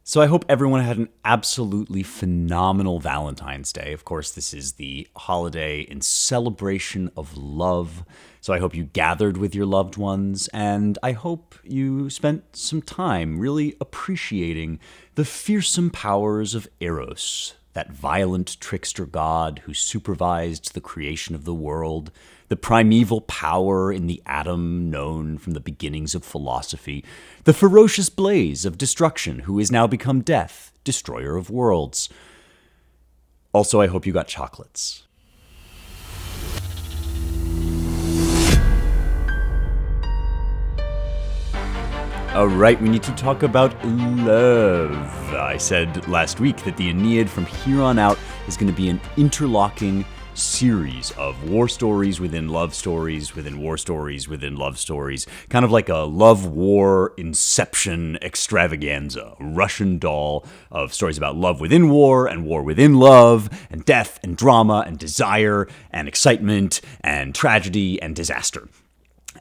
So I hope everyone had an absolutely phenomenal Valentine's Day. Of course, this is the holiday in celebration of love. So I hope you gathered with your loved ones, and I hope you spent some time really appreciating the fearsome powers of Eros, that violent trickster god who supervised the creation of the world, the primeval power in the atom known from the beginnings of philosophy, the ferocious blaze of destruction who is now become death, destroyer of worlds. Also, I hope you got chocolates. All right, we need to talk about love. I said last week that the Aeneid from here on out is going to be an interlocking series of war stories within love stories, within war stories, within love stories, kind of like a love-war inception extravaganza, Russian doll of stories about love within war and war within love and death and drama and desire and excitement and tragedy and disaster.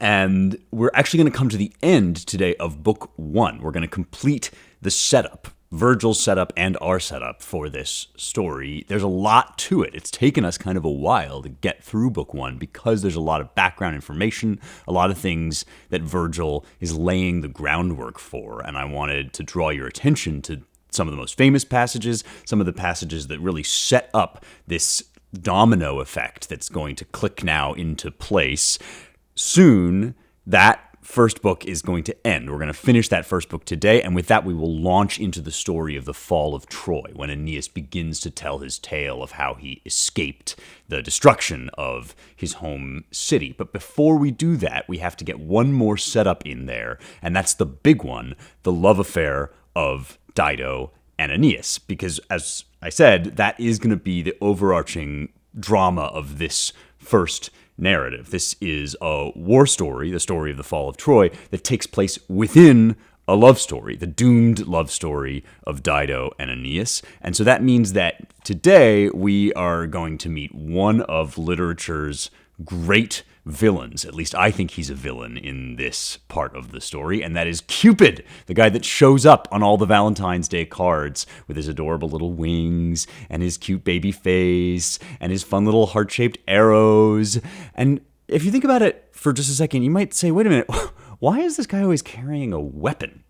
And we're actually going to come to the end today of book one. We're going to complete the setup, Virgil's setup and our setup for this story. There's a lot to it. It's taken us kind of a while to get through book one because there's a lot of background information, a lot of things that Virgil is laying the groundwork for. And I wanted to draw your attention to some of the most famous passages, some of the passages that really set up this domino effect that's going to click now into place. Soon, that first book is going to end. We're going to finish that first book today, and with that, we will launch into the story of the fall of Troy, when Aeneas begins to tell his tale of how he escaped the destruction of his home city. But before we do that, we have to get one more setup in there, and that's the big one, the love affair of Dido and Aeneas, because, as I said, that is going to be the overarching drama of this first narrative. This is a war story, the story of the fall of Troy, that takes place within a love story, the doomed love story of Dido and Aeneas. And so that means that today we are going to meet one of literature's great villains. At least I think he's a villain in this part of the story, and that is Cupid, the guy that shows up on all the Valentine's Day cards with his adorable little wings and his cute baby face and his fun little heart-shaped arrows. And if you think about it for just a second, you might say, wait a minute, why is this guy always carrying a weapon?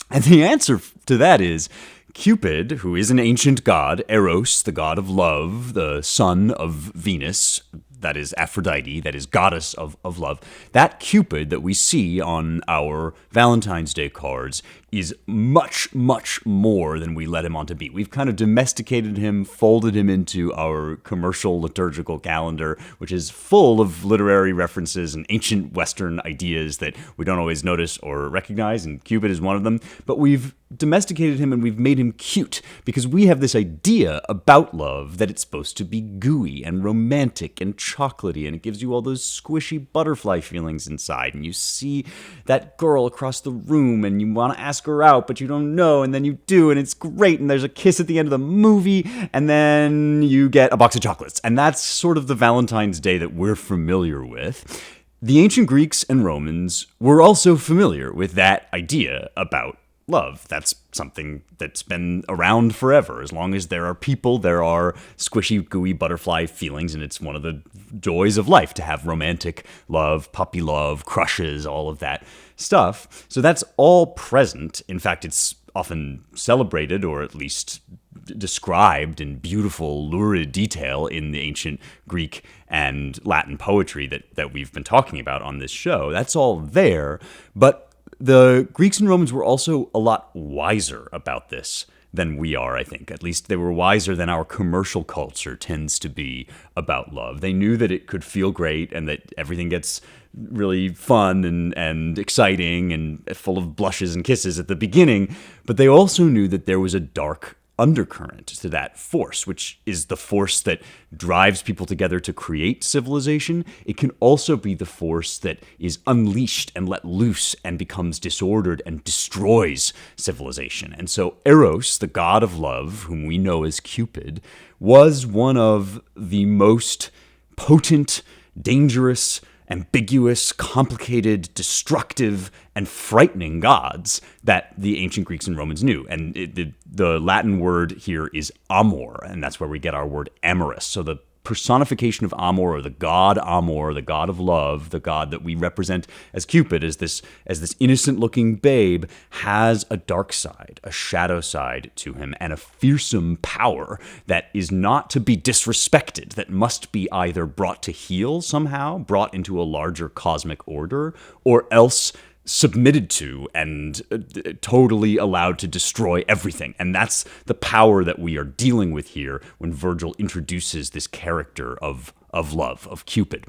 And the answer to that is Cupid, who is an ancient god, Eros, the god of love, the son of Venus, that is Aphrodite, that is goddess of love, that Cupid that we see on our Valentine's Day cards is much, much more than we let him on to be. We've kind of domesticated him, folded him into our commercial liturgical calendar, which is full of literary references and ancient Western ideas that we don't always notice or recognize, and Cupid is one of them. But we've domesticated him and we've made him cute because we have this idea about love that it's supposed to be gooey and romantic and chocolatey, and it gives you all those squishy butterfly feelings inside, and you see that girl across the room and you want to ask her out, but you don't know, and then you do, and it's great, and there's a kiss at the end of the movie, and then you get a box of chocolates. And that's sort of the Valentine's Day that we're familiar with. The ancient Greeks and Romans were also familiar with that idea about love. That's something that's been around forever. As long as there are people, there are squishy, gooey butterfly feelings, and it's one of the joys of life to have romantic love, puppy love, crushes, all of that stuff. So that's all present. In fact, it's often celebrated, or at least described in beautiful, lurid detail in the ancient Greek and Latin poetry that we've been talking about on this show. That's all there, but the Greeks and Romans were also a lot wiser about this than we are, I think. At least they were wiser than our commercial culture tends to be about love. They knew that it could feel great and that everything gets really fun and exciting and full of blushes and kisses at the beginning, but they also knew that there was a dark undercurrent to that force, which is the force that drives people together to create civilization. It can also be the force that is unleashed and let loose and becomes disordered and destroys civilization. And so Eros, the god of love, whom we know as Cupid, was one of the most potent, dangerous, ambiguous, complicated, destructive, and frightening gods that the ancient Greeks and Romans knew. And the Latin word here is amor, and that's where we get our word amorous. So the personification of Amor, or the god Amor, the god of love, the god that we represent as Cupid, as this innocent-looking babe, has a dark side, a shadow side to him, and a fearsome power that is not to be disrespected, that must be either brought to heel somehow, brought into a larger cosmic order, or else submitted to and totally allowed to destroy everything. And that's the power that we are dealing with here when Virgil introduces this character of love, of Cupid.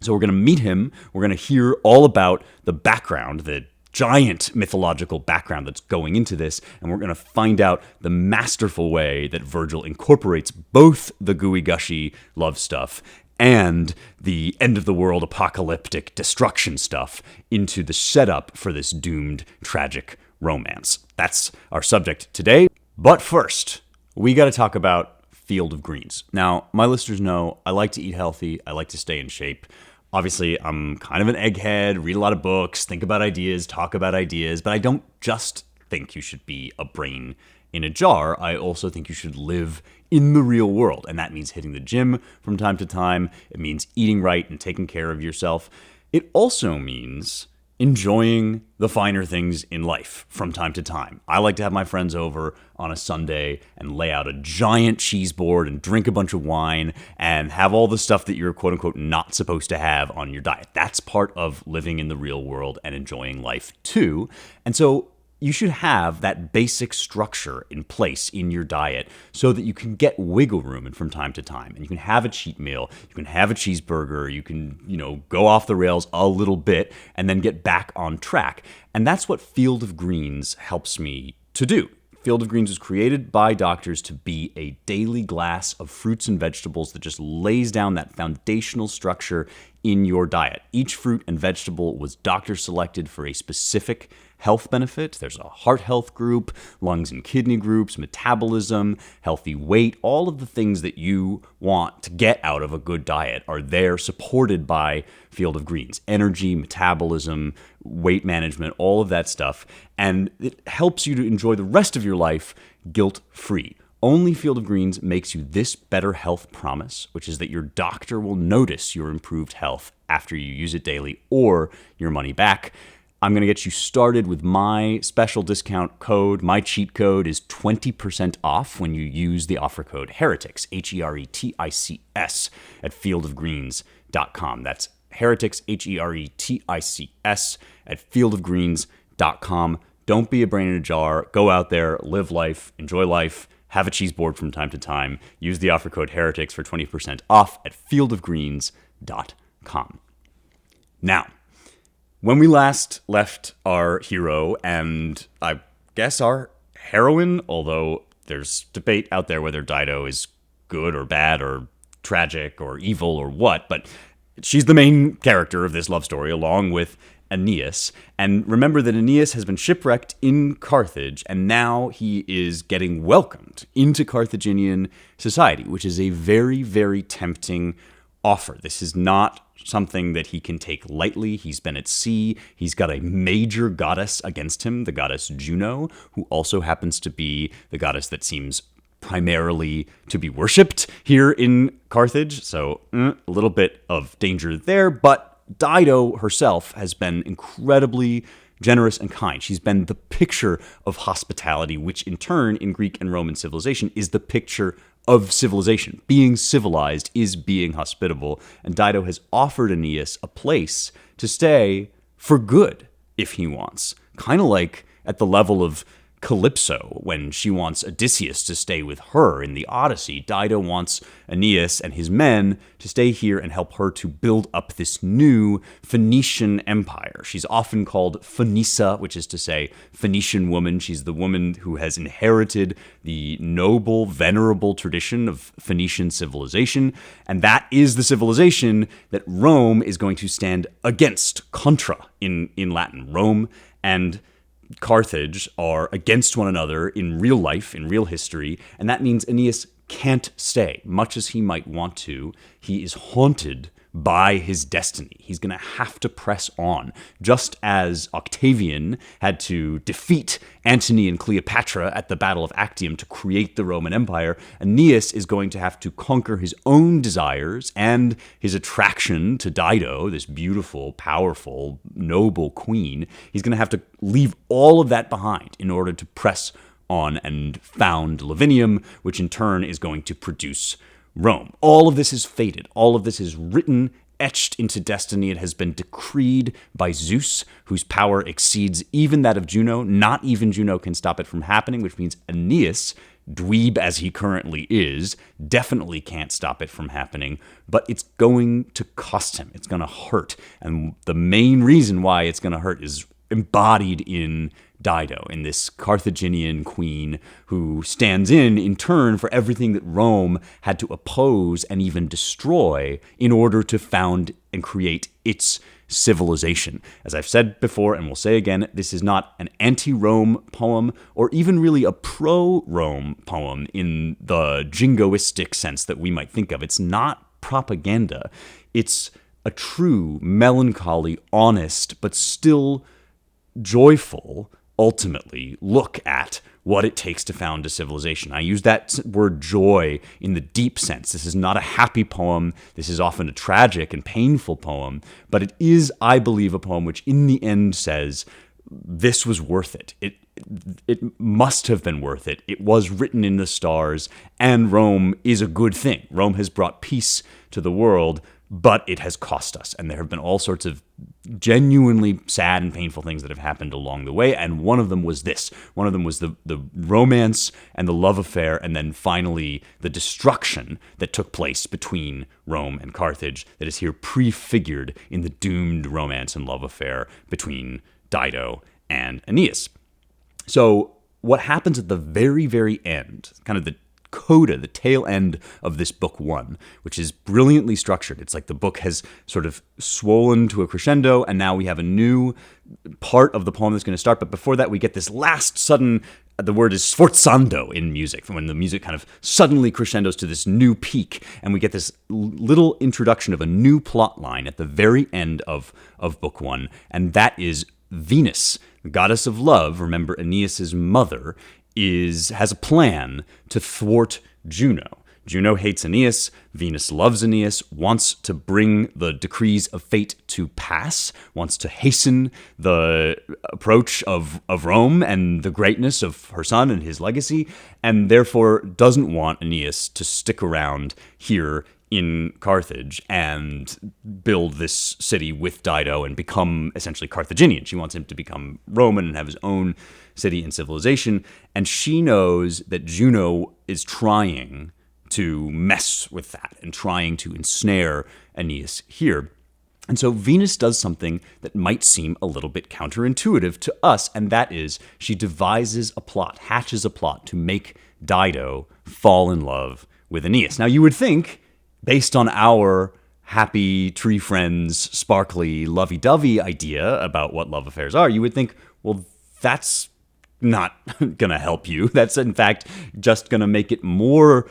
So we're going to meet him. We're going to hear all about the background, the giant mythological background that's going into this, and we're going to find out the masterful way that Virgil incorporates both the gooey gushy love stuff and the end-of-the-world apocalyptic destruction stuff into the setup for this doomed, tragic romance. That's our subject today. But first, we got to talk about Field of Greens. Now, my listeners know I like to eat healthy. I like to stay in shape. Obviously, I'm kind of an egghead, read a lot of books, think about ideas, talk about ideas, but I don't just think you should be a brain in a jar. I also think you should live in the real world, and that means hitting the gym from time to time. It means eating right and taking care of yourself. It also means enjoying the finer things in life from time to time. I like to have my friends over on a Sunday and lay out a giant cheese board and drink a bunch of wine and have all the stuff that you're quote unquote not supposed to have on your diet. That's part of living in the real world and enjoying life too. And so you should have that basic structure in place in your diet so that you can get wiggle room and from time to time. And you can have a cheat meal, you can have a cheeseburger, you can, go off the rails a little bit and then get back on track. And that's what Field of Greens helps me to do. Field of Greens was created by doctors to be a daily glass of fruits and vegetables that just lays down that foundational structure in your diet. Each fruit and vegetable was doctor selected for a specific health benefit. There's a heart health group, lungs and kidney groups, metabolism, healthy weight. All of the things that you want to get out of a good diet are there, supported by Field of Greens. Energy, metabolism, weight management, all of that stuff. And it helps you to enjoy the rest of your life guilt-free. Only Field of Greens makes you this better health promise, which is that your doctor will notice your improved health after you use it daily, or your money back. I'm going to get you started with my special discount code. My cheat code is 20% off when you use the offer code Heretics, Heretics, at fieldofgreens.com. That's Heretics, Heretics, at fieldofgreens.com. Don't be a brain in a jar. Go out there, live life, enjoy life, have a cheese board from time to time. Use the offer code Heretics for 20% off at fieldofgreens.com. Now, when we last left our hero and I guess our heroine, although there's debate out there whether Dido is good or bad or tragic or evil or what, but she's the main character of this love story along with Aeneas. And remember that Aeneas has been shipwrecked in Carthage, and now he is getting welcomed into Carthaginian society, which is a very, very tempting offer. This is not something that he can take lightly. He's been at sea. He's got a major goddess against him, the goddess Juno, who also happens to be the goddess that seems primarily to be worshipped here in Carthage. So a little bit of danger there, but Dido herself has been incredibly generous and kind. She's been the picture of hospitality, which in turn in Greek and Roman civilization is the picture of civilization. Being civilized is being hospitable, and Dido has offered Aeneas a place to stay for good if he wants. Kind of like at the level of Calypso, when she wants Odysseus to stay with her in the Odyssey, Dido wants Aeneas and his men to stay here and help her to build up this new Phoenician empire. She's often called Phoenicia, which is to say Phoenician woman. She's the woman who has inherited the noble, venerable tradition of Phoenician civilization, and that is the civilization that Rome is going to stand against, contra in Latin. Rome and Carthage are against one another in real life, in real history, and that means Aeneas can't stay. Much as he might want to, he is haunted by his destiny. He's going to have to press on. Just as Octavian had to defeat Antony and Cleopatra at the Battle of Actium to create the Roman Empire, Aeneas is going to have to conquer his own desires and his attraction to Dido, this beautiful, powerful, noble queen. He's going to have to leave all of that behind in order to press on and found Lavinium, which in turn is going to produce Rome. All of this is fated. All of this is written, etched into destiny. It has been decreed by Zeus, whose power exceeds even that of Juno. Not even Juno can stop it from happening, which means Aeneas, dweeb as he currently is, definitely can't stop it from happening, but it's going to cost him. It's going to hurt. And the main reason why it's going to hurt is embodied in Dido, in this Carthaginian queen who stands in turn for everything that Rome had to oppose and even destroy in order to found and create its civilization. As I've said before and will say again, this is not an anti-Rome poem or even really a pro-Rome poem in the jingoistic sense that we might think of. It's not propaganda. It's a true, melancholy, honest, but still joyful, ultimately, look at what it takes to found a civilization. I use that word joy in the deep sense. This is not a happy poem. This is often a tragic and painful poem, but it is, I believe, a poem which in the end says, this was worth it. It must have been worth it. It was written in the stars, and Rome is a good thing. Rome has brought peace to the world, but it has cost us. And there have been all sorts of genuinely sad and painful things that have happened along the way. And one of them was this. One of them was the romance and the love affair, and then finally the destruction that took place between Rome and Carthage that is here prefigured in the doomed romance and love affair between Dido and Aeneas. So what happens at the very, very end, kind of the coda, the tail end of this book one, which is brilliantly structured. It's like the book has sort of swollen to a crescendo, and now we have a new part of the poem that's going to start. But before that, we get this last sudden, the word is sforzando in music, when the music kind of suddenly crescendos to this new peak, and we get this little introduction of a new plot line at the very end of book one, and that is Venus, the goddess of love. Remember, Aeneas' mother has a plan to thwart Juno. Juno hates Aeneas. Venus loves Aeneas, wants to bring the decrees of fate to pass, wants to hasten the approach of Rome and the greatness of her son and his legacy, and therefore doesn't want Aeneas to stick around here in Carthage and build this city with Dido and become essentially Carthaginian. She wants him to become Roman and have his own city and civilization. And she knows that Juno is trying to mess with that and trying to ensnare Aeneas here. And so Venus does something that might seem a little bit counterintuitive to us, and that is she devises a plot, hatches a plot to make Dido fall in love with Aeneas. Now you would think, based on our happy tree friends, sparkly, lovey-dovey idea about what love affairs are, you would think, well, that's not going to help you. That's, in fact, just going to make it more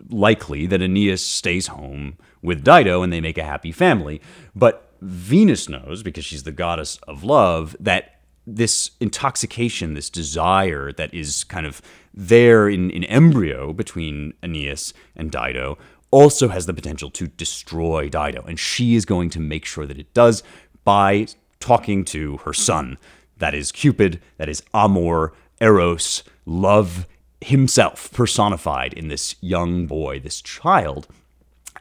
likely that Aeneas stays home with Dido and they make a happy family. But Venus knows, because she's the goddess of love, that this intoxication, this desire that is kind of there in embryo between Aeneas and Dido also has the potential to destroy Dido. And she is going to make sure that it does by talking to her son. That is Cupid, that is Amor, Eros, love himself personified in this young boy, this child.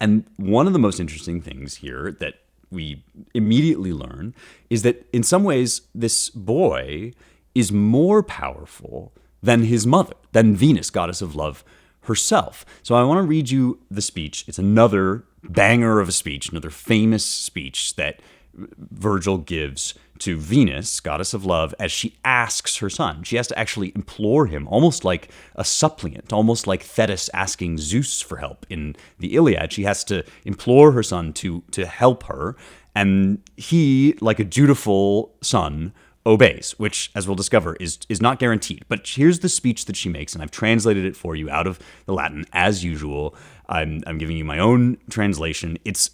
And one of the most interesting things here that we immediately learn is that in some ways this boy is more powerful than his mother, than Venus, goddess of love, herself. So I want to read you the speech. It's another banger of a speech, another famous speech that Virgil gives to Venus, goddess of love, as she asks her son. She has to actually implore him, almost like a suppliant, almost like Thetis asking Zeus for help in the Iliad. She has to implore her son to help her, and he, like a dutiful son, obeys, which, as we'll discover, is not guaranteed. But here's the speech that she makes, and I've translated it for you out of the Latin, as usual. I'm giving you my own translation. It's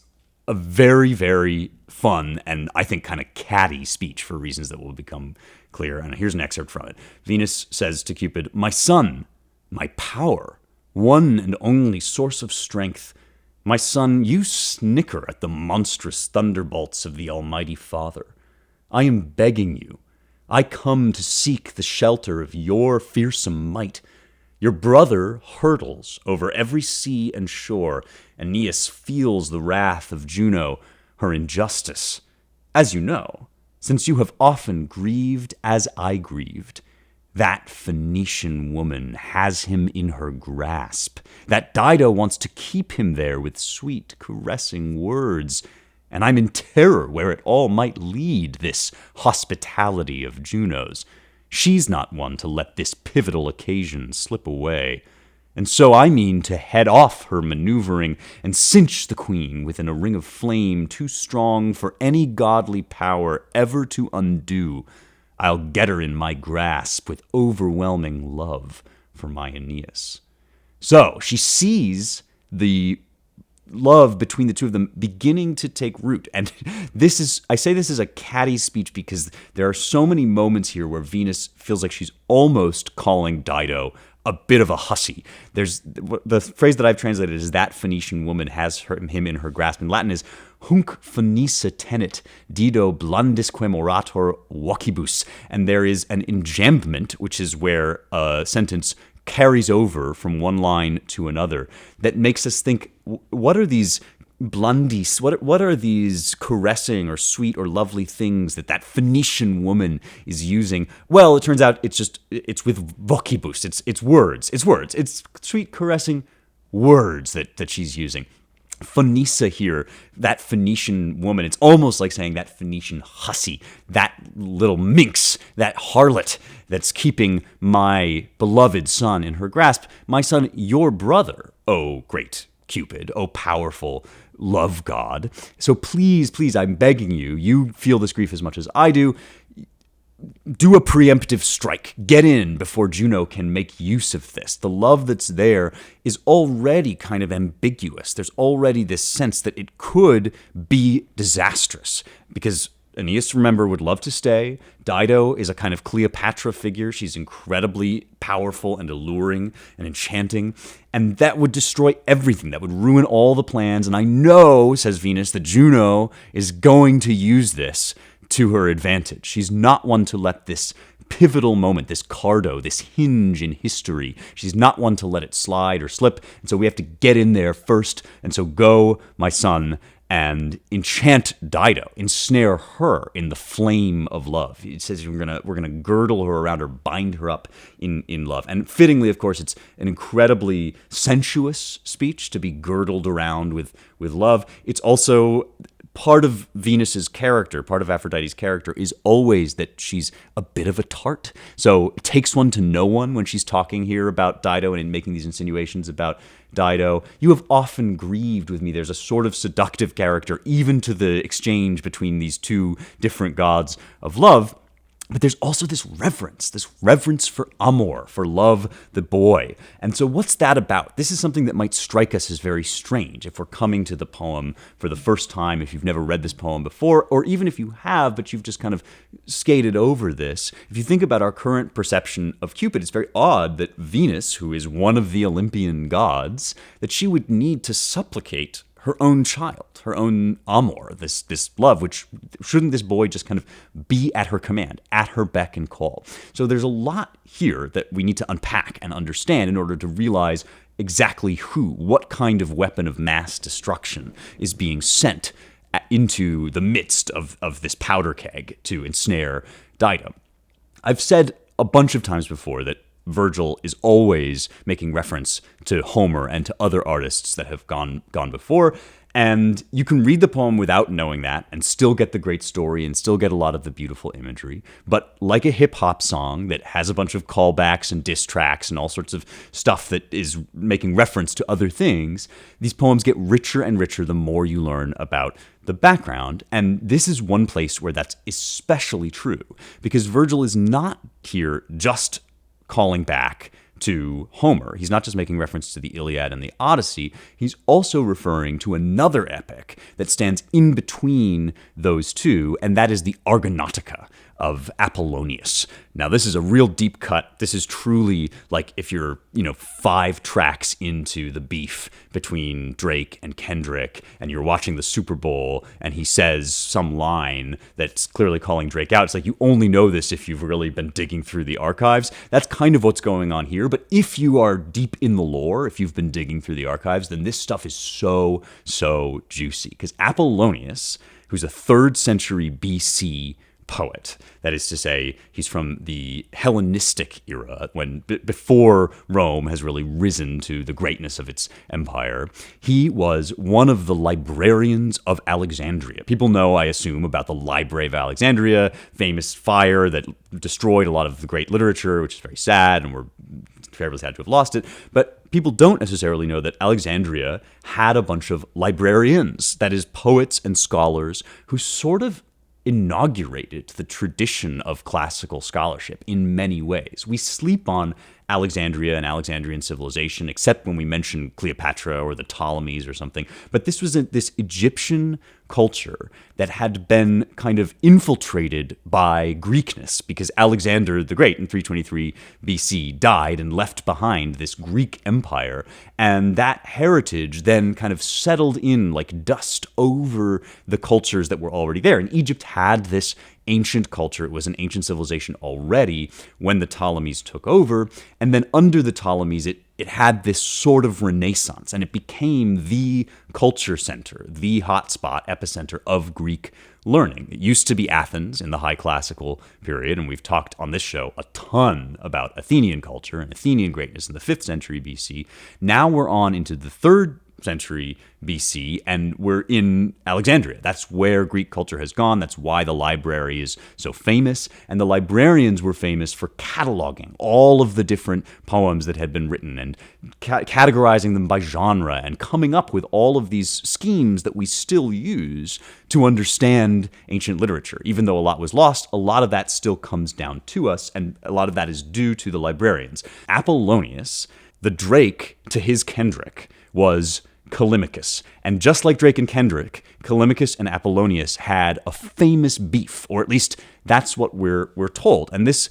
a very, very fun and I think kind of catty speech for reasons that will become clear. And here's an excerpt from it. Venus says to Cupid, "My son, my power, one and only source of strength. My son, you snicker at the monstrous thunderbolts of the Almighty Father. I am begging you. I come to seek the shelter of your fearsome might. Your brother hurtles over every sea and shore. Aeneas feels the wrath of Juno, her injustice. As you know, since you have often grieved as I grieved, that Phoenician woman has him in her grasp. That Dido wants to keep him there with sweet, caressing words. And I'm in terror where it all might lead, this hospitality of Juno's. She's not one to let this pivotal occasion slip away. And so I mean to head off her maneuvering and cinch the queen within a ring of flame too strong for any godly power ever to undo. I'll get her in my grasp with overwhelming love for my Aeneas." So she sees the love between the two of them beginning to take root. And I say this is a catty speech because there are so many moments here where Venus feels like she's almost calling Dido a bit of a hussy. There's the phrase that I've translated is that Phoenician woman has him in her grasp. In Latin is hunc Phoenicia tenet, Dido blandisquem orator vocibus. And there is an enjambment, which is where a sentence carries over from one line to another that makes us think, what are these blundis, what are these caressing or sweet or lovely things that Phoenician woman is using? Well, it turns out it's with vocibus, it's words, it's sweet caressing words that she's using. Phoenicia here, that Phoenician woman, it's almost like saying that Phoenician hussy, that little minx, that harlot that's keeping my beloved son in her grasp. My son, your brother, oh great Cupid, oh powerful love god. So please, please, I'm begging you, you feel this grief as much as I do. Do a preemptive strike. Get in before Juno can make use of this. The love that's there is already kind of ambiguous. There's already this sense that it could be disastrous because Aeneas, remember, would love to stay. Dido is a kind of Cleopatra figure. She's incredibly powerful and alluring and enchanting. And that would destroy everything. That would ruin all the plans. And I know, says Venus, that Juno is going to use this to her advantage. She's not one to let this pivotal moment, this cardo, this hinge in history, she's not one to let it slide or slip. And so we have to get in there first. And so go, my son, and enchant Dido, ensnare her in the flame of love. It says we're gonna girdle her around her, bind her up in love. And fittingly, of course, it's an incredibly sensuous speech to be girdled around with love. It's also part of Venus's character, part of Aphrodite's character, is always that she's a bit of a tart. So it takes one to know one when she's talking here about Dido and making these insinuations about Dido. You have often grieved with me. There's a sort of seductive character, even to the exchange between these two different gods of love. But there's also this reverence for amor, for love, the boy. And so what's that about? This is something that might strike us as very strange if we're coming to the poem for the first time, if you've never read this poem before, or even if you have, but you've just kind of skated over this. If you think about our current perception of Cupid, it's very odd that Venus, who is one of the Olympian gods, that she would need to supplicate her own child, her own amor, this love, which shouldn't this boy just kind of be at her command, at her beck and call? So there's a lot here that we need to unpack and understand in order to realize exactly what kind of weapon of mass destruction is being sent into the midst of this powder keg to ensnare Dido. I've said a bunch of times before that Virgil is always making reference to Homer and to other artists that have gone before. And you can read the poem without knowing that and still get the great story and still get a lot of the beautiful imagery. But like a hip-hop song that has a bunch of callbacks and diss tracks and all sorts of stuff that is making reference to other things, these poems get richer and richer the more you learn about the background. And this is one place where that's especially true, because Virgil is not here just calling back to Homer. He's not just making reference to the Iliad and the Odyssey, he's also referring to another epic that stands in between those two, and that is the Argonautica of Apollonius. Now, this is a real deep cut. This is truly like if you're, 5 tracks into the beef between Drake and Kendrick, and you're watching the Super Bowl, and he says some line that's clearly calling Drake out. It's like you only know this if you've really been digging through the archives. That's kind of what's going on here. But if you are deep in the lore, if you've been digging through the archives, then this stuff is so juicy. Because Apollonius, who's a 3rd century BC poet. That is to say, he's from the Hellenistic era, when before Rome has really risen to the greatness of its empire. He was one of the librarians of Alexandria. People know, I assume, about the Library of Alexandria, famous fire that destroyed a lot of the great literature, which is very sad, and we're terribly sad to have lost it. But people don't necessarily know that Alexandria had a bunch of librarians, that is, poets and scholars who sort of inaugurated the tradition of classical scholarship in many ways. We sleep on Alexandria and Alexandrian civilization, except when we mention Cleopatra or the Ptolemies or something. But this was this Egyptian culture that had been kind of infiltrated by Greekness, because Alexander the Great in 323 BC died and left behind this Greek empire. And that heritage then kind of settled in like dust over the cultures that were already there. And Egypt had this ancient culture. It was an ancient civilization already when the Ptolemies took over. And then under the Ptolemies, it had this sort of renaissance, and it became the culture center, the hotspot, epicenter of Greek learning. It used to be Athens in the high classical period, and we've talked on this show a ton about Athenian culture and Athenian greatness in the 5th century BC. Now we're on into the 3rd century BC, and we're in Alexandria. That's where Greek culture has gone. That's why the library is so famous. And the librarians were famous for cataloging all of the different poems that had been written and categorizing them by genre and coming up with all of these schemes that we still use to understand ancient literature. Even though a lot was lost, a lot of that still comes down to us, and a lot of that is due to the librarians. Apollonius, the Drake to his Kendrick, was Callimachus. And just like Drake and Kendrick, Callimachus and Apollonius had a famous beef, or at least that's what we're told. And this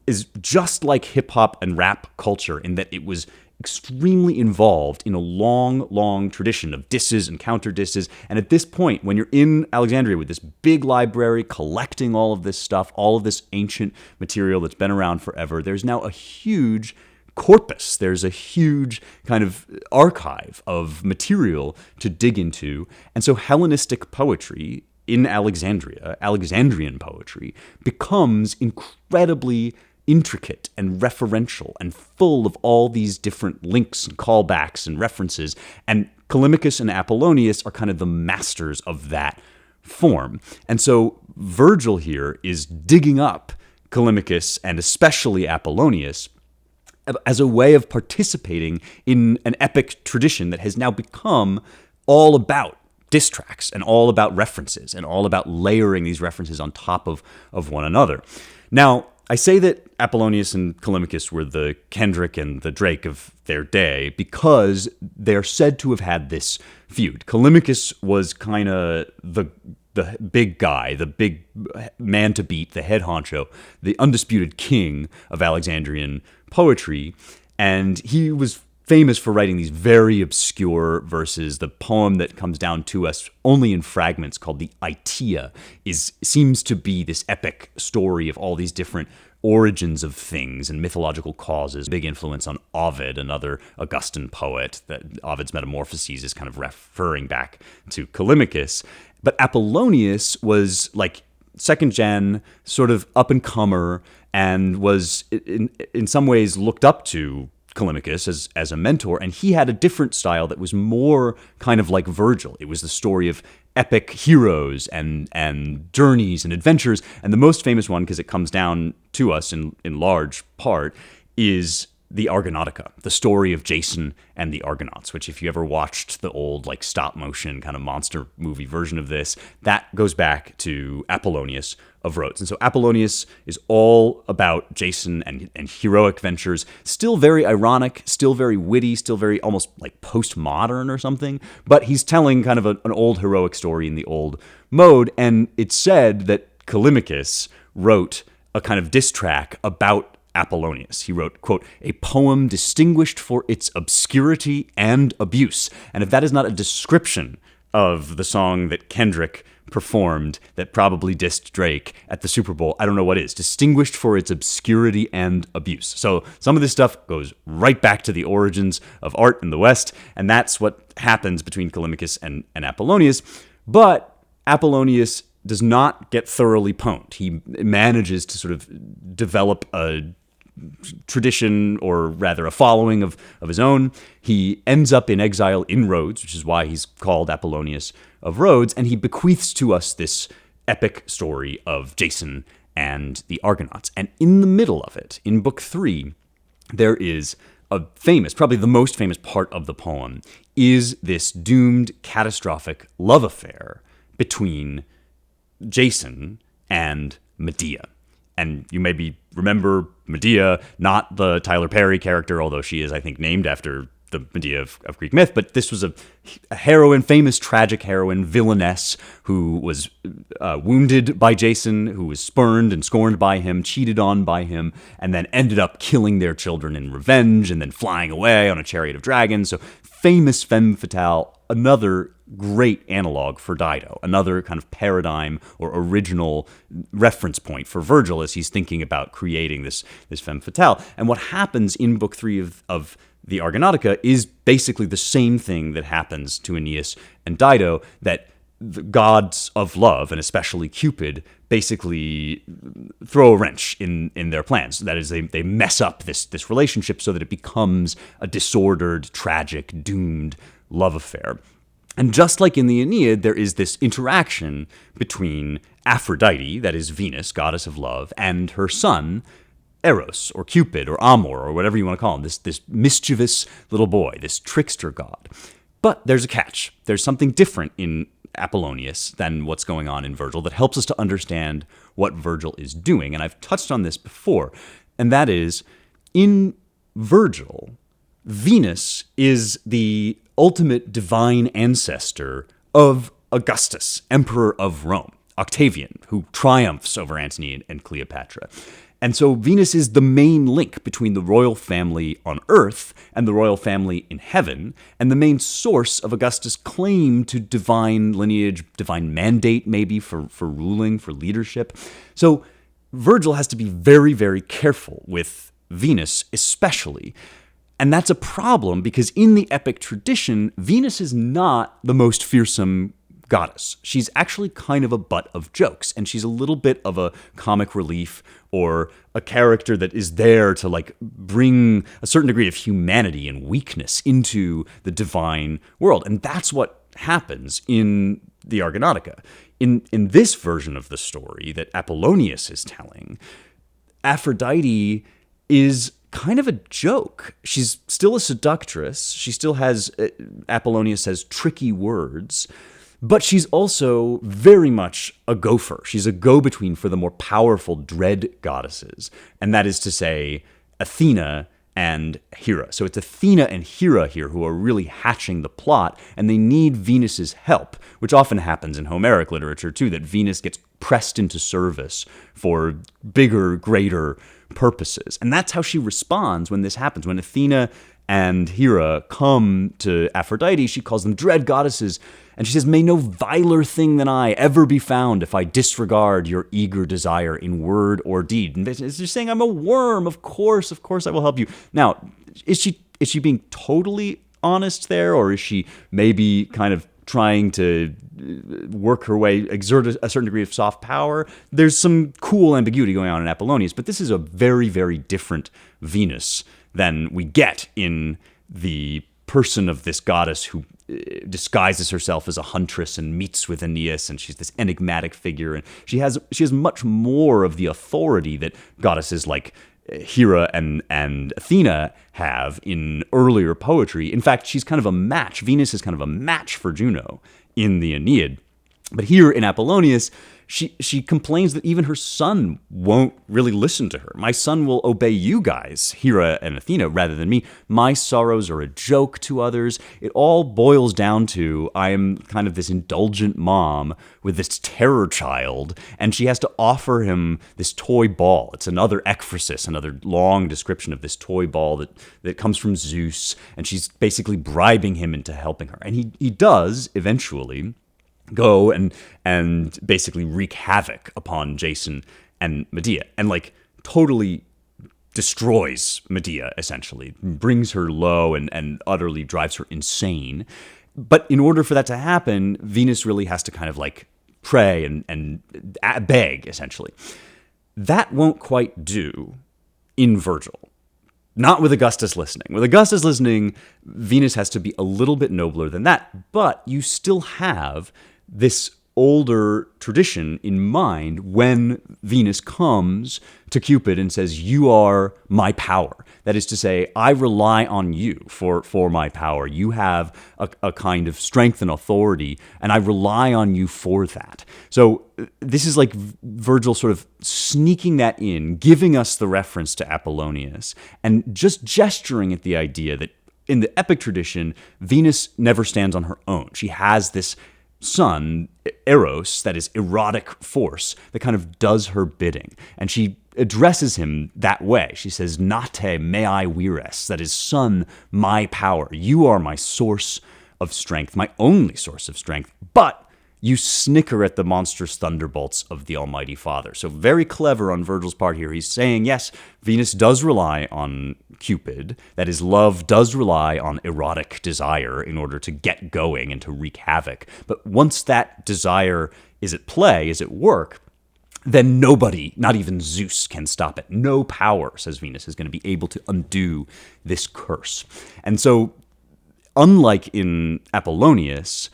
is just like hip-hop and rap culture in that it was extremely involved in a long tradition of disses and counter disses. And at this point, when you're in Alexandria with this big library collecting all of this stuff, all of this ancient material that's been around forever, there's now a huge corpus. There's a huge kind of archive of material to dig into. And so Hellenistic poetry in Alexandria, Alexandrian poetry, becomes incredibly intricate and referential and full of all these different links and callbacks and references. And Callimachus and Apollonius are kind of the masters of that form. And so Virgil here is digging up Callimachus and especially Apollonius as a way of participating in an epic tradition that has now become all about diss tracks and all about references and all about layering these references on top of one another. Now, I say that Apollonius and Callimachus were the Kendrick and the Drake of their day because they're said to have had this feud. Callimachus was kind of the big guy, the big man to beat, the head honcho, the undisputed king of Alexandrian poetry, and he was famous for writing these very obscure verses. The poem that comes down to us only in fragments, called the Aeneid, seems to be this epic story of all these different origins of things and mythological causes. Big influence on Ovid, another Augustan poet. That Ovid's Metamorphoses is kind of referring back to Callimachus. But Apollonius was like second gen, sort of up and comer, and was in some ways looked up to Callimachus as a mentor, and he had a different style that was more kind of like Virgil. It was the story of epic heroes and journeys and adventures, and the most famous one, because it comes down to us in large part, is the Argonautica, the story of Jason and the Argonauts, which if you ever watched the old like stop motion kind of monster movie version of this, that goes back to Apollonius of Rhodes. And so Apollonius is all about Jason and heroic ventures, still very ironic, still very witty, still very almost like postmodern or something, but he's telling kind of an old heroic story in the old mode. And it's said that Callimachus wrote a kind of diss track about Apollonius. He wrote, quote, "a poem distinguished for its obscurity and abuse." And if that is not a description of the song that Kendrick performed that probably dissed Drake at the Super Bowl, I don't know what is. Distinguished for its obscurity and abuse. So some of this stuff goes right back to the origins of art in the West, and that's what happens between Callimachus and Apollonius. But Apollonius does not get thoroughly pwned. He manages to sort of develop a tradition, or rather a following of his own. He ends up in exile in Rhodes, which is why he's called Apollonius of Rhodes, and he bequeaths to us this epic story of Jason and the Argonauts. And in the middle of it, in Book 3, there is a famous, probably the most famous part of the poem, is this doomed, catastrophic love affair between Jason and Medea. And you maybe remember Medea, not the Tyler Perry character, although she is, I think, named after the Medea of Greek myth. But this was a heroine, famous tragic heroine, villainess, who was wounded by Jason, who was spurned and scorned by him, cheated on by him, and then ended up killing their children in revenge and then flying away on a chariot of dragons. So famous femme fatale, another great analog for Dido, another kind of paradigm or original reference point for Virgil as he's thinking about creating this femme fatale. And what happens in Book 3 of the Argonautica is basically the same thing that happens to Aeneas and Dido, that the gods of love, and especially Cupid, basically throw a wrench in their plans. That is, they mess up this relationship so that it becomes a disordered, tragic, doomed love affair. And just like in the Aeneid, there is this interaction between Aphrodite, that is Venus, goddess of love, and her son, Eros, or Cupid, or Amor, or whatever you want to call him, this mischievous little boy, this trickster god. But there's a catch. There's something different in Apollonius than what's going on in Virgil that helps us to understand what Virgil is doing. And I've touched on this before, and that is, in Virgil, Venus is the ultimate divine ancestor of Augustus, emperor of Rome, Octavian, who triumphs over Antony and Cleopatra. And so Venus is the main link between the royal family on earth and the royal family in heaven, and the main source of Augustus' claim to divine lineage, divine mandate maybe for ruling, for leadership. So Virgil has to be very, very careful with Venus especially. And that's a problem because in the epic tradition, Venus is not the most fearsome goddess. She's actually kind of a butt of jokes, and she's a little bit of a comic relief or a character that is there to like bring a certain degree of humanity and weakness into the divine world. And that's what happens in the Argonautica. In this version of the story that Apollonius is telling, Aphrodite is kind of a joke. She's still a seductress. She still has, Apollonius says, tricky words, but she's also very much a gopher. She's a go-between for the more powerful dread goddesses, and that is to say, Athena and Hera. So it's Athena and Hera here who are really hatching the plot, and they need Venus's help, which often happens in Homeric literature too, that Venus gets pressed into service for bigger, greater purposes. And that's how she responds when this happens. When Athena and Hera come to Aphrodite, she calls them dread goddesses, and she says, "May no viler thing than I ever be found if I disregard your eager desire in word or deed." And it's just saying, I'm a worm, of course I will help you. Now, is she being totally honest there, or is she maybe kind of trying to work her way, exert a certain degree of soft power? There's some cool ambiguity going on in Apollonius, but this is a very, very different Venus than we get in the person of this goddess who disguises herself as a huntress and meets with Aeneas, and she's this enigmatic figure, and she has much more of the authority that goddesses like Hera and Athena have in earlier poetry. In fact, she's kind of a match. Venus is kind of a match for Juno in the Aeneid. But here in Apollonius, she complains that even her son won't really listen to her. My son will obey you guys, Hera and Athena, rather than me. My sorrows are a joke to others. It all boils down to I am kind of this indulgent mom with this terror child, and she has to offer him this toy ball. It's another ekphrasis, another long description of this toy ball that comes from Zeus, and she's basically bribing him into helping her. And he does eventually go and basically wreak havoc upon Jason and Medea, and like totally destroys Medea, essentially, brings her low and utterly drives her insane. But in order for that to happen, Venus really has to kind of like pray and beg, essentially. That won't quite do in Virgil. Not with Augustus listening. With Augustus listening, Venus has to be a little bit nobler than that, but you still have this older tradition in mind when Venus comes to Cupid and says, you are my power. That is to say, I rely on you for my power. You have a kind of strength and authority, and I rely on you for that. So this is like Virgil sort of sneaking that in, giving us the reference to Apollonius, and just gesturing at the idea that in the epic tradition, Venus never stands on her own. She has this son, Eros, that is erotic force, that kind of does her bidding. And she addresses him that way. She says, Nate mei vires, that is, son, my power. You are my source of strength, my only source of strength. But you snicker at the monstrous thunderbolts of the Almighty Father. So very clever on Virgil's part here. He's saying, yes, Venus does rely on Cupid. That is, love does rely on erotic desire in order to get going and to wreak havoc. But once that desire is at play, is at work, then nobody, not even Zeus, can stop it. No power, says Venus, is going to be able to undo this curse. And so, unlike in Apollonius,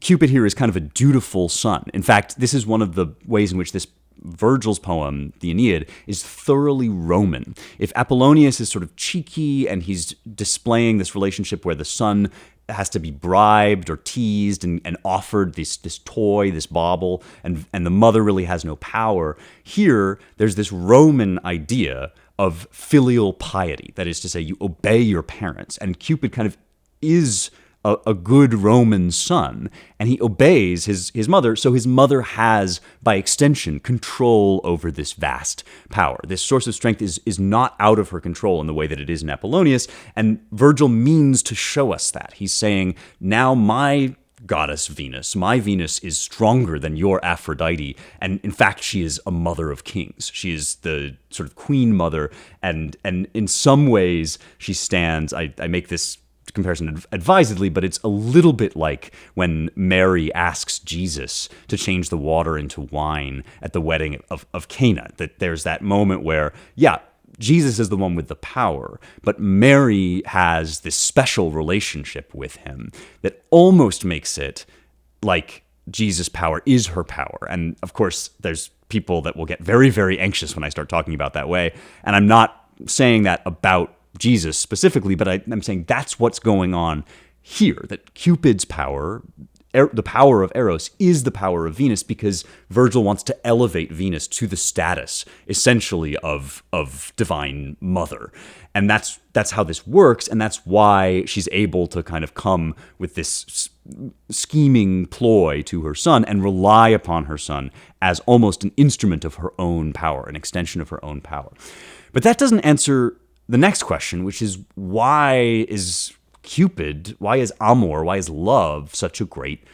Cupid here is kind of a dutiful son. In fact, this is one of the ways in which this Virgil's poem, the Aeneid, is thoroughly Roman. If Apollonius is sort of cheeky and he's displaying this relationship where the son has to be bribed or teased and offered this toy, this bauble, and the mother really has no power, here there's this Roman idea of filial piety. That is to say, you obey your parents. And Cupid kind of is a good Roman son, and he obeys his mother, so his mother has, by extension, control over this vast power. This source of strength is not out of her control in the way that it is in Apollonius, and Virgil means to show us that. He's saying, now my goddess Venus, my Venus is stronger than your Aphrodite, and in fact she is a mother of kings. She is the sort of queen mother, and in some ways she stands, I make this comparison advisedly, but it's a little bit like when Mary asks Jesus to change the water into wine at the wedding of Cana. That there's that moment where, yeah, Jesus is the one with the power, but Mary has this special relationship with him that almost makes it like Jesus' power is her power. And of course, there's people that will get very, very anxious when I start talking about that way. And I'm not saying that about Jesus specifically, but I'm saying that's what's going on here, that Cupid's power, the power of Eros, is the power of Venus, because Virgil wants to elevate Venus to the status, essentially, of divine mother. And that's how this works, and that's why she's able to kind of come with this scheming ploy to her son and rely upon her son as almost an instrument of her own power, an extension of her own power. But that doesn't answer the next question, which is, why is Cupid, why is Amor, why is love such a great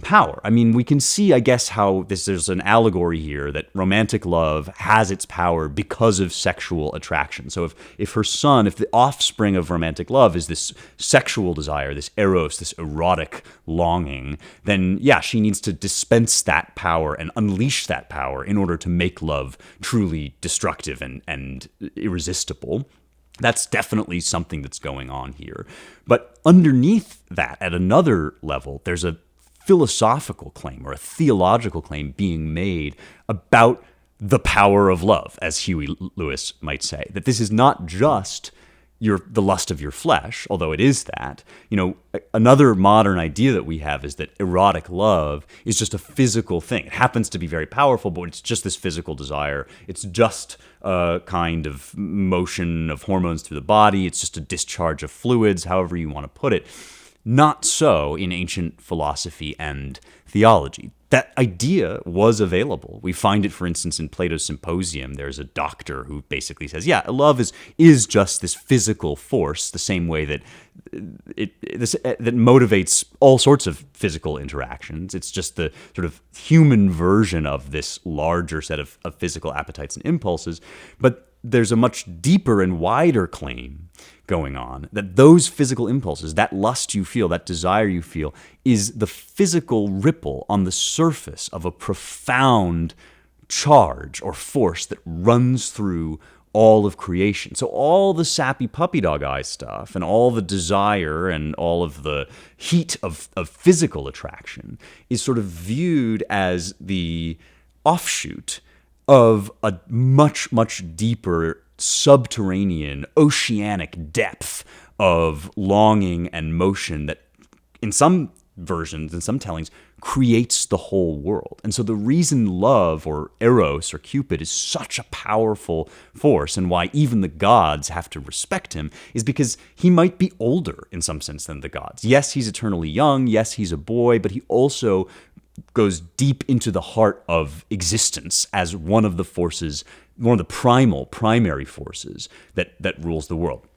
power? I mean, we can see, I guess, how there's an allegory here that romantic love has its power because of sexual attraction. So if her son, if the offspring of romantic love is this sexual desire, this eros, this erotic longing, then yeah, she needs to dispense that power and unleash that power in order to make love truly destructive and irresistible. That's definitely something that's going on here. But underneath that, at another level, there's a philosophical claim or a theological claim being made about the power of love, as Huey Lewis might say. That this is not just the lust of your flesh, although it is that. Another modern idea that we have is that erotic love is just a physical thing. It happens to be very powerful, but it's just this physical desire. It's just a kind of motion of hormones through the body. It's just a discharge of fluids, however you want to put it. Not so in ancient philosophy and theology. That idea was available. We find it, for instance, in Plato's Symposium. There's a doctor who basically says, yeah, love is just this physical force, the same way that that motivates all sorts of physical interactions. It's just the sort of human version of this larger set of physical appetites and impulses. But there's a much deeper and wider claim going on that those physical impulses, that lust you feel, that desire you feel, is the physical ripple on the surface of a profound charge or force that runs through all of creation. So all the sappy puppy dog eye stuff and all the desire and all of the heat of physical attraction is sort of viewed as the offshoot of a much, much deeper subterranean, oceanic depth of longing and motion that in some versions, in some tellings, creates the whole world. And so the reason love, or Eros, or Cupid, is such a powerful force, and why even the gods have to respect him, is because he might be older in some sense than the gods. Yes, he's eternally young. Yes, he's a boy, but he also goes deep into the heart of existence as one of the forces, one of the primary forces that rules the world.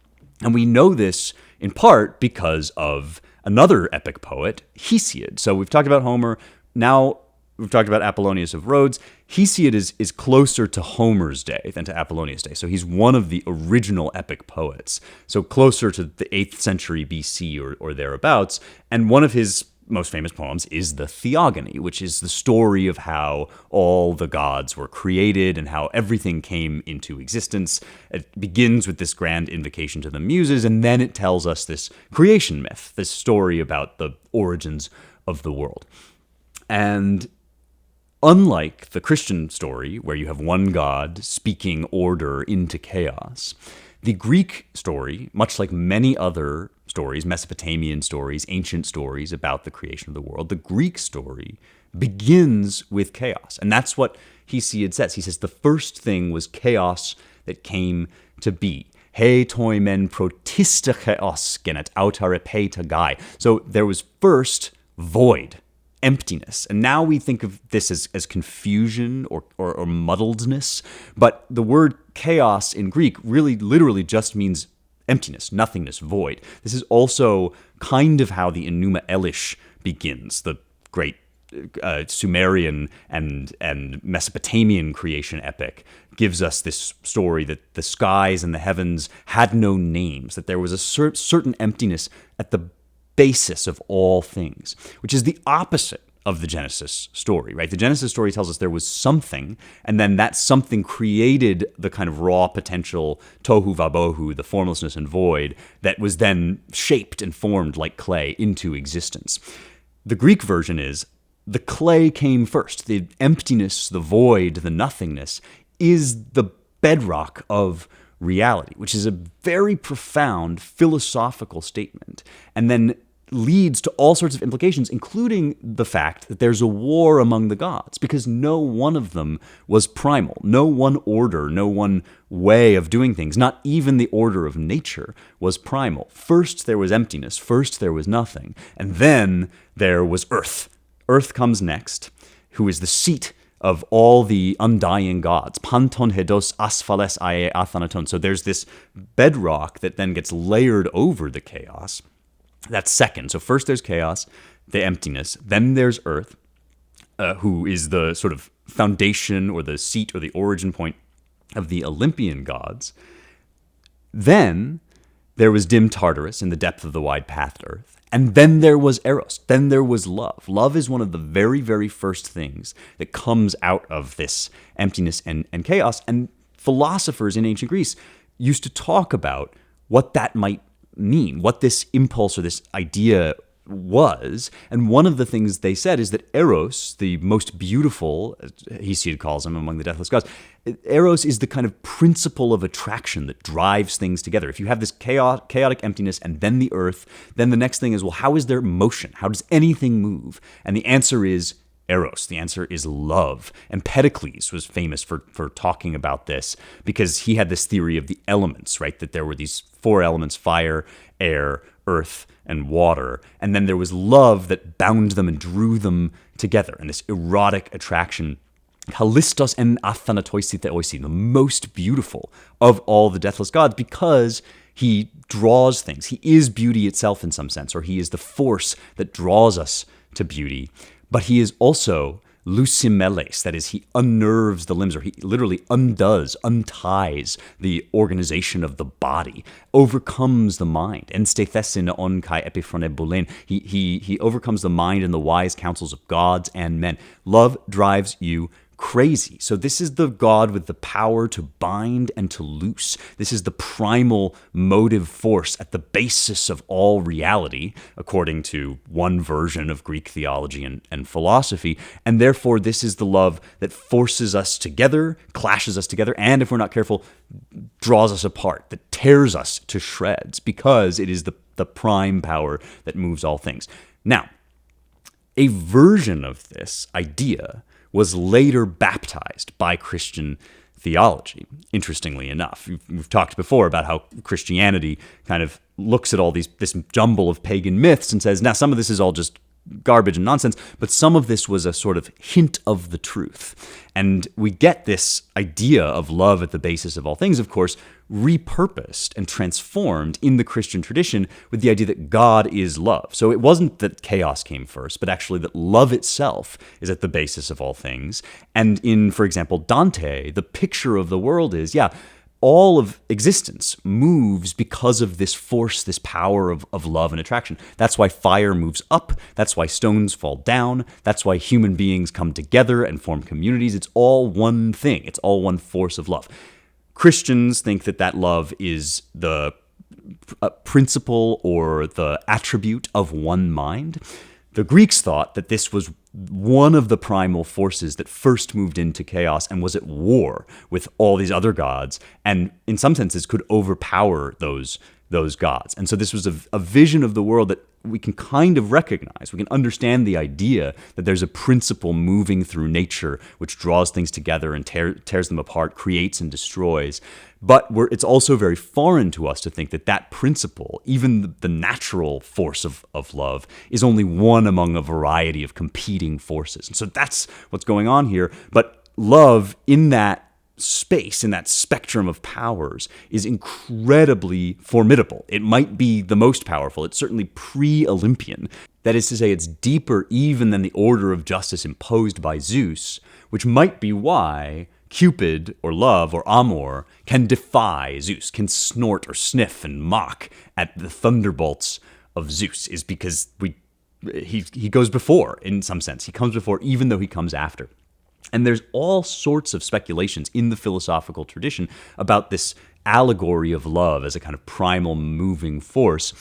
And we know this in part because of another epic poet, Hesiod. So we've talked about Homer. Now we've talked about Apollonius of Rhodes. Hesiod is closer to Homer's day than to Apollonius' day. So he's one of the original epic poets. So closer to the 8th century BC or thereabouts. And one of his most famous poems is the Theogony, which is the story of how all the gods were created and how everything came into existence. It begins with this grand invocation to the muses, and then it tells us this creation myth, this story about the origins of the world. And unlike the Christian story, where you have one god speaking order into chaos, the Greek story, much like many other stories, Mesopotamian stories, ancient stories about the creation of the world, the Greek story begins with chaos. And that's what Hesiod says. He says the first thing was chaos that came to be. He toi men protista chaos genet autare pe tagai. So there was first void, emptiness. And now we think of this as confusion or muddledness. But the word chaos in Greek really literally just means emptiness, nothingness, void. This is also kind of how the Enuma Elish begins, the great Sumerian and Mesopotamian creation epic. Gives us this story that the skies and the heavens had no names, that there was a certain emptiness at the basis of all things, which is the opposite of the Genesis story, right? The Genesis story tells us there was something, and then that something created the kind of raw potential tohu vabohu, the formlessness and void, that was then shaped and formed like clay into existence. The Greek version is the clay came first. The emptiness, the void, the nothingness is the bedrock of reality, which is a very profound philosophical statement, and then leads to all sorts of implications, including the fact that there's a war among the gods, because no one of them was primal. No one order, no one way of doing things, not even the order of nature, was primal. First there was emptiness, first there was nothing, and then there was earth. Earth comes next, who is the seat of all the undying gods. Panton hedos asphales ae athanaton. So there's this bedrock that then gets layered over the chaos. That's second. So first there's chaos, the emptiness. Then there's Earth, who is the sort of foundation or the seat or the origin point of the Olympian gods. Then there was dim Tartarus in the depth of the wide-pathed Earth. And then there was Eros. Then there was love. Love is one of the very, very first things that comes out of this emptiness and chaos. And philosophers in ancient Greece used to talk about what that might mean, what this impulse or this idea was. And one of the things they said is that Eros, the most beautiful, Hesiod calls him among the deathless gods, Eros is the kind of principle of attraction that drives things together. If you have this chaotic emptiness and then the earth, then the next thing is, well, how is there motion? How does anything move? And the answer is Eros. The answer is love. And Empedocles was famous for talking about this because he had this theory of the elements, right? That there were these four elements: fire, air, earth, and water. And then there was love that bound them and drew them together, and this erotic attraction. Kalistos en athanatoisi theoisi, the most beautiful of all the deathless gods, because he draws things. He is beauty itself in some sense, or he is the force that draws us to beauty. But he is also lucimeles, that is, he unnerves the limbs, or he literally unties the organization of the body, overcomes the mind. Enstethesin on kai epiphrone bulen. He overcomes the mind and the wise counsels of gods and men. Love drives you crazy. So this is the God with the power to bind and to loose. This is the primal motive force at the basis of all reality, according to one version of Greek theology and philosophy. And therefore, this is the love that forces us together, clashes us together, and if we're not careful, draws us apart, that tears us to shreds, because it is the prime power that moves all things. Now, a version of this idea was later baptized by Christian theology, interestingly enough. We've talked before about how Christianity kind of looks at all this jumble of pagan myths and says, now some of this is all just garbage and nonsense, but some of this was a sort of hint of the truth. And we get this idea of love at the basis of all things, of course, repurposed and transformed in the Christian tradition with the idea that God is love. So it wasn't that chaos came first, but actually that love itself is at the basis of all things. And in, for example, Dante, the picture of the world is, all of existence moves because of this force, this power of love and attraction. That's why fire moves up. That's why stones fall down. That's why human beings come together and form communities. It's all one thing. It's all one force of love. Christians think that love is the principle or the attribute of one mind. The Greeks thought that this was one of the primal forces that first moved into chaos and was at war with all these other gods, and in some senses could overpower those gods. And so this was a vision of the world that we can kind of recognize. We can understand the idea that there's a principle moving through nature which draws things together and tears them apart, creates and destroys. But it's also very foreign to us to think that principle, even the natural force of love, is only one among a variety of competing forces. And so that's what's going on here. But love in that space, in that spectrum of powers, is incredibly formidable. It might be the most powerful. It's certainly pre-Olympian. That is to say, it's deeper even than the order of justice imposed by Zeus, which might be why Cupid, or love, or amor, can defy Zeus, can snort or sniff and mock at the thunderbolts of Zeus, is because he goes before, in some sense. He comes before even though he comes after. And there's all sorts of speculations in the philosophical tradition about this allegory of love as a kind of primal moving force.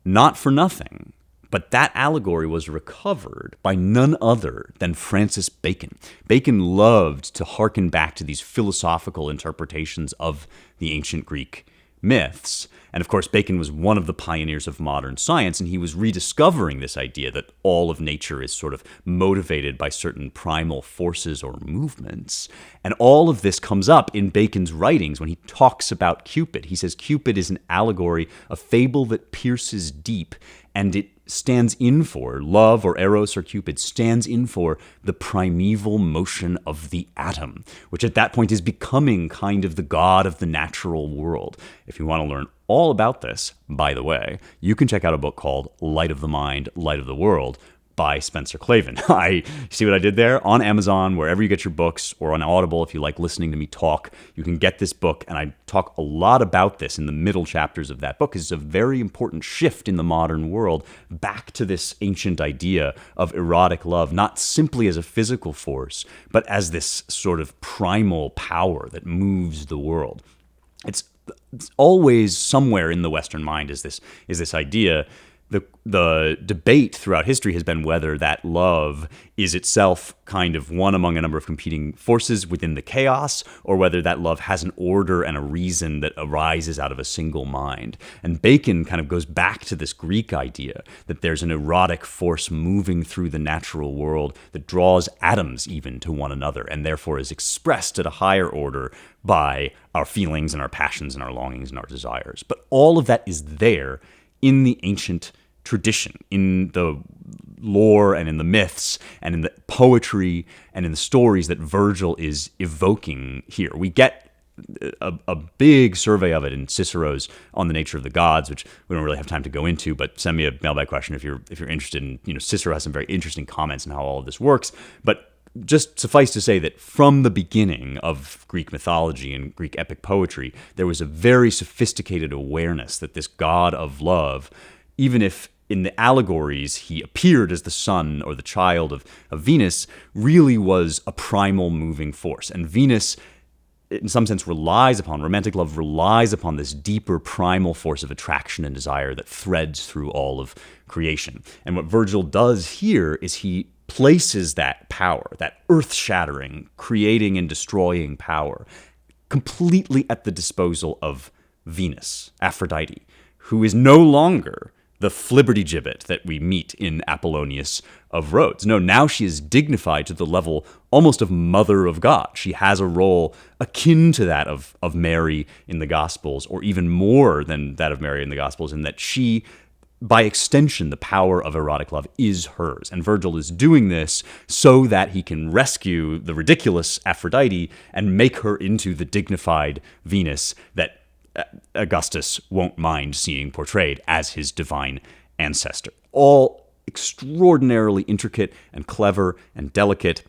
Not for nothing, but that allegory was recovered by none other than Francis Bacon. Bacon loved to hearken back to these philosophical interpretations of the ancient Greek myths. And of course, Bacon was one of the pioneers of modern science, and he was rediscovering this idea that all of nature is sort of motivated by certain primal forces or movements. And all of this comes up in Bacon's writings when he talks about Cupid. He says Cupid is an allegory, a fable that pierces deep, and it stands in for, love or Eros or Cupid stands in for the primeval motion of the atom, which at that point is becoming kind of the god of the natural world. If you want to learn all about this, by the way, you can check out a book called Light of the Mind, Light of the World by Spencer Clavin. See what I did there? On Amazon, wherever you get your books, or on Audible if you like listening to me talk, you can get this book, and I talk a lot about this in the middle chapters of that book, because it's a very important shift in the modern world back to this ancient idea of erotic love, not simply as a physical force, but as this sort of primal power that moves the world. It's always somewhere in the Western mind is this idea the debate throughout history has been whether that love is itself kind of one among a number of competing forces within the chaos, or whether that love has an order and a reason that arises out of a single mind. And Bacon kind of goes back to this Greek idea that there's an erotic force moving through the natural world that draws atoms even to one another, and therefore is expressed at a higher order by our feelings and our passions and our longings and our desires. But all of that is there in the ancient tradition, in the lore and in the myths and in the poetry and in the stories that Virgil is evoking here. We get a big survey of it in Cicero's On the Nature of the Gods, which we don't really have time to go into, but send me a mailbag question if you're interested in, Cicero has some very interesting comments on how all of this works. But just suffice to say that from the beginning of Greek mythology and Greek epic poetry, there was a very sophisticated awareness that this god of love, even if in the allegories he appeared as the son or the child of Venus, really was a primal moving force. And Venus, in some sense, romantic love relies upon this deeper primal force of attraction and desire that threads through all of creation. And what Virgil does here is he places that power, that earth-shattering, creating and destroying power, completely at the disposal of Venus, Aphrodite, who is no longer the flibbertigibbet that we meet in Apollonius of Rhodes. No, now she is dignified to the level almost of mother of God. She has a role akin to that of Mary in the Gospels, or even more than that of Mary in the Gospels, in that she, by extension, the power of erotic love is hers. And Virgil is doing this so that he can rescue the ridiculous Aphrodite and make her into the dignified Venus that Augustus won't mind seeing portrayed as his divine ancestor. All extraordinarily intricate and clever and delicate,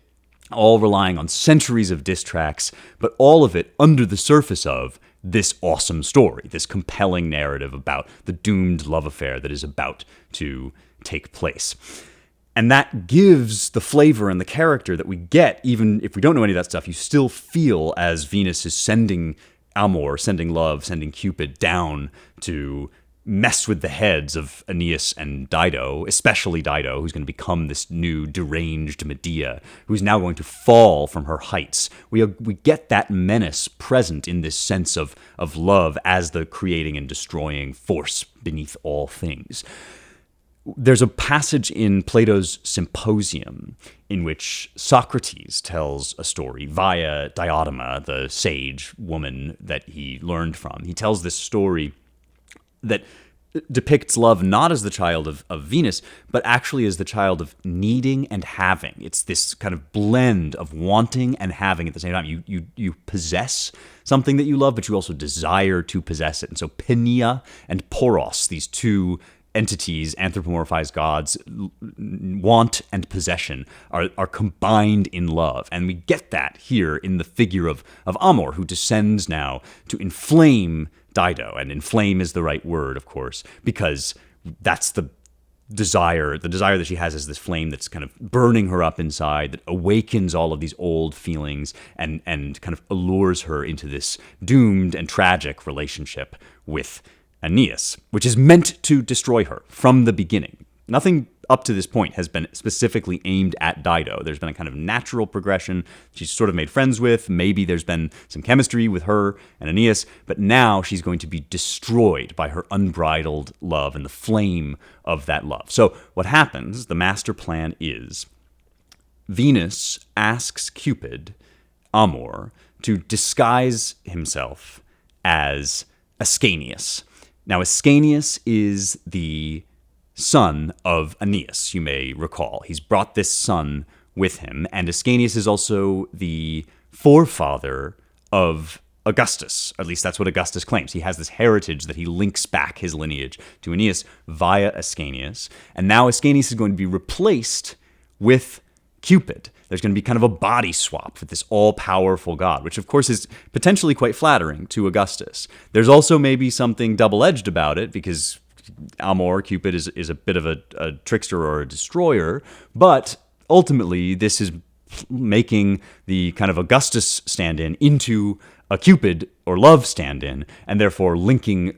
all relying on centuries of diss tracks, but all of it under the surface of this awesome story, this compelling narrative about the doomed love affair that is about to take place. And that gives the flavor and the character that we get, even if we don't know any of that stuff. You still feel as Venus is sending Amor, sending love, sending Cupid down to mess with the heads of Aeneas and Dido, especially Dido, who's going to become this new deranged Medea, who's now going to fall from her heights. We get that menace present in this sense of love as the creating and destroying force beneath all things. There's a passage in Plato's Symposium in which Socrates tells a story via Diotima, the sage woman that he learned from. He tells this story that depicts love not as the child of Venus, but actually as the child of needing and having. It's this kind of blend of wanting and having at the same time. You possess something that you love, but you also desire to possess it. And so Penia and Poros, these two entities, anthropomorphized gods, want and possession are combined in love. And we get that here in the figure of Amor, who descends now to inflame Dido. And inflame is the right word, of course, because that's the desire that she has is this flame that's kind of burning her up inside, that awakens all of these old feelings and kind of allures her into this doomed and tragic relationship with Aeneas, which is meant to destroy her from the beginning. Nothing up to this point has been specifically aimed at Dido. There's been a kind of natural progression. She's sort of made friends with. Maybe there's been some chemistry with her and Aeneas, but now she's going to be destroyed by her unbridled love and the flame of that love. So what happens, the master plan is, Venus asks Cupid, Amor, to disguise himself as Ascanius. Now, Ascanius is the son of Aeneas, you may recall. He's brought this son with him, and Ascanius is also the forefather of Augustus. At least that's what Augustus claims. He has this heritage that he links back his lineage to Aeneas via Ascanius, and now Ascanius is going to be replaced with Cupid. There's going to be kind of a body swap with this all-powerful god, which of course is potentially quite flattering to Augustus. There's also maybe something double-edged about it, because Amor, Cupid, is a bit of a trickster or a destroyer, but ultimately this is making the kind of Augustus stand-in into a Cupid or love stand-in, and therefore linking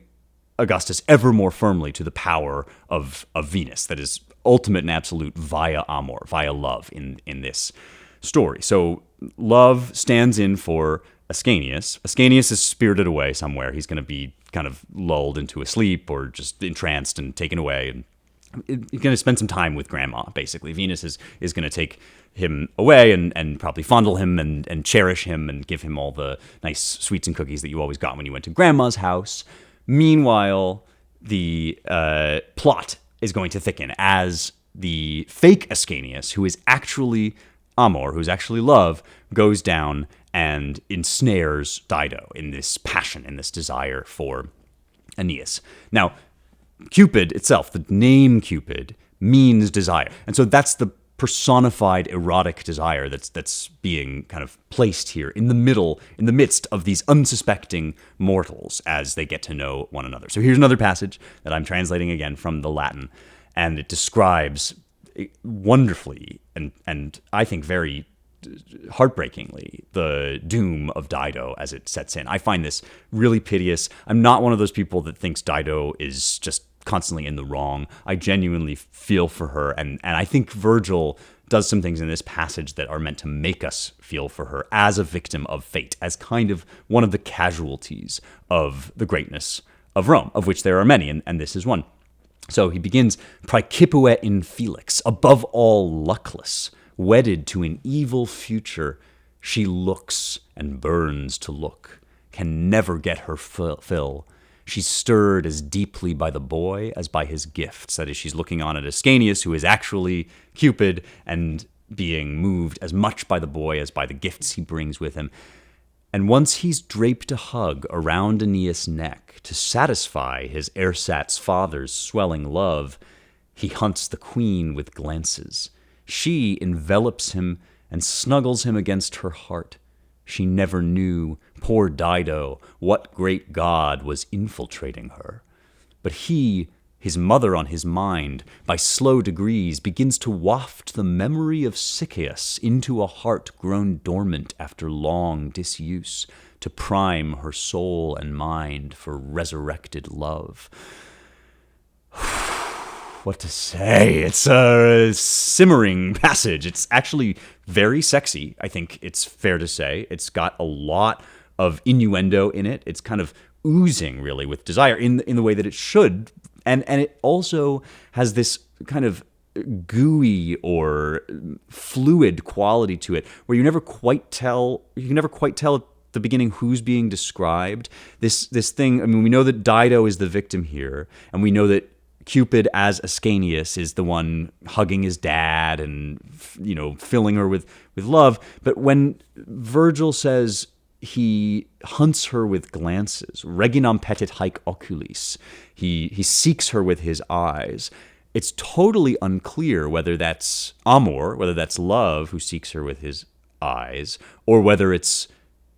Augustus ever more firmly to the power of Venus, that is ultimate and absolute via amor, via love in this story. So love stands in for Ascanius. Ascanius is spirited away somewhere. He's going to be kind of lulled into a sleep or just entranced and taken away. And he's going to spend some time with grandma, basically. Venus is going to take him away and probably fondle him and cherish him and give him all the nice sweets and cookies that you always got when you went to grandma's house. Meanwhile, the plot is going to thicken as the fake Ascanius, who is actually Amor, who's actually love, goes down and ensnares Dido in this passion, in this desire for Aeneas. Now, Cupid itself, the name Cupid, means desire. And so that's the personified erotic desire that's being kind of placed here in the midst of these unsuspecting mortals as they get to know one another. So here's another passage that I'm translating again from the Latin, and it describes wonderfully and I think very heartbreakingly the doom of Dido as it sets in. I find this really piteous. I'm not one of those people that thinks Dido is just constantly in the wrong. I genuinely feel for her, and I think Virgil does some things in this passage that are meant to make us feel for her as a victim of fate, as kind of one of the casualties of the greatness of Rome, of which there are many, and this is one. So he begins, Praecipue in Felix, above all luckless, wedded to an evil future, she looks and burns to look, can never get her fill. She's stirred as deeply by the boy as by his gifts. That is, she's looking on at Ascanius, who is actually Cupid, and being moved as much by the boy as by the gifts he brings with him. And once he's draped a hug around Aeneas' neck to satisfy his ersatz father's swelling love, he hunts the queen with glances. She envelops him and snuggles him against her heart. She never knew, poor Dido, what great god was infiltrating her. But he, his mother on his mind, by slow degrees begins to waft the memory of Sychaeus into a heart grown dormant after long disuse, to prime her soul and mind for resurrected love. What to say? It's a simmering passage. It's actually very sexy, I think it's fair to say. It's got a lot of innuendo in it. It's kind of oozing, really, with desire in the way that it should. And it also has this kind of gooey or fluid quality to it, where you can never quite tell at the beginning who's being described. This thing, I mean, we know that Dido is the victim here, and we know that Cupid as Ascanius is the one hugging his dad and, filling her with love. But when Virgil says he hunts her with glances, reginam petit haec oculis, he seeks her with his eyes, it's totally unclear whether that's amor, whether that's love who seeks her with his eyes, or whether it's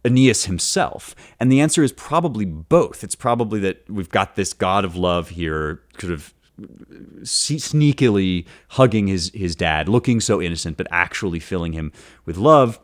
Aeneas himself. And the answer is probably both. It's probably that we've got this god of love here sort of sneakily hugging his dad, looking so innocent, but actually filling him with love.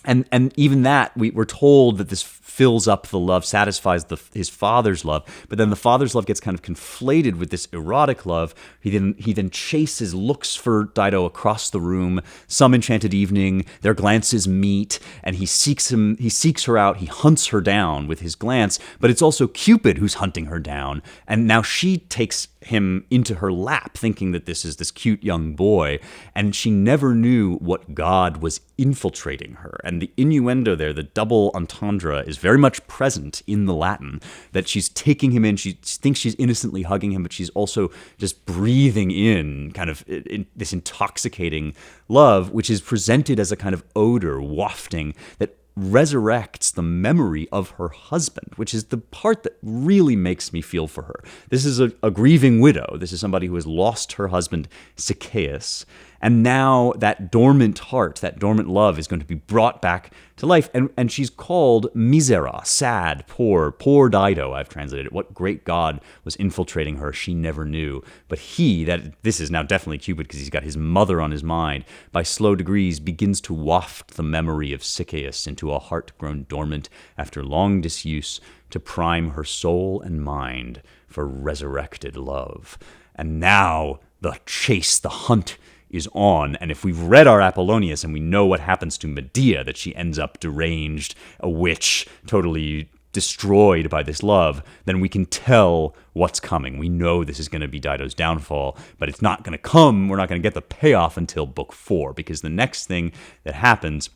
And even that, we're told that this fills up the love, satisfies his father's love, but then the father's love gets kind of conflated with this erotic love. He then chases, looks for Dido across the room. Some enchanted evening, their glances meet, and he seeks her out, he hunts her down with his glance, but it's also Cupid who's hunting her down, and now she takes him into her lap, thinking that this is this cute young boy, and she never knew what god was infiltrating her. And the innuendo there, the double entendre, is very much present in the Latin, that she's taking him in, she thinks she's innocently hugging him, but she's also just breathing in kind of this intoxicating love, which is presented as a kind of odor wafting that resurrects the memory of her husband, which is the part that really makes me feel for her. This is a grieving widow. This is somebody who has lost her husband, Sychaeus, and now that dormant heart, that dormant love is going to be brought back to life, and she's called misera, sad, poor Dido, I've translated it. What great god was infiltrating her, she never knew. But this is now definitely Cupid, because he's got his mother on his mind, by slow degrees begins to waft the memory of Sychaeus into a heart grown dormant after long disuse, to prime her soul and mind for resurrected love. And now the chase, the hunt is on. And if we've read our Apollonius and we know what happens to Medea, that she ends up deranged, a witch, totally destroyed by this love, then we can tell what's coming. We know this is going to be Dido's downfall, but it's not going to come. We're not going to get the payoff until book 4, because the next thing that happens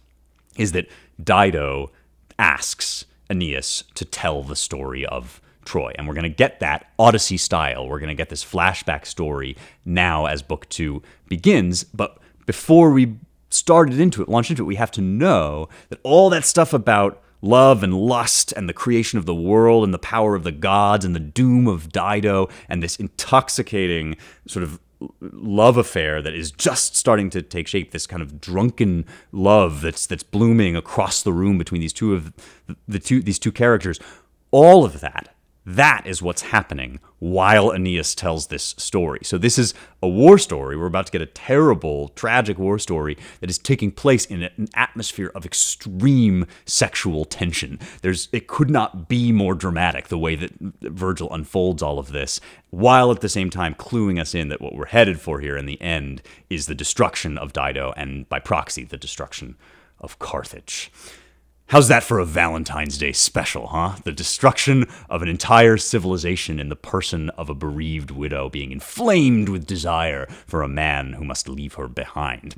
is that Dido asks Aeneas to tell the story of Troy. And we're going to get that Odyssey style. We're going to get this flashback story now as book 2 begins. But before we launched into it, we have to know that all that stuff about love and lust and the creation of the world and the power of the gods and the doom of Dido and this intoxicating sort of love affair that is just starting to take shape, this kind of drunken love that's blooming across the room between these two characters, all of that is what's happening while Aeneas tells this story. So this is a war story. We're about to get a terrible, tragic war story that is taking place in an atmosphere of extreme sexual tension. It could not be more dramatic, the way that Virgil unfolds all of this, while at the same time cluing us in that what we're headed for here in the end is the destruction of Dido, and by proxy, the destruction of Carthage. How's that for a Valentine's Day special, huh? The destruction of an entire civilization in the person of a bereaved widow being inflamed with desire for a man who must leave her behind.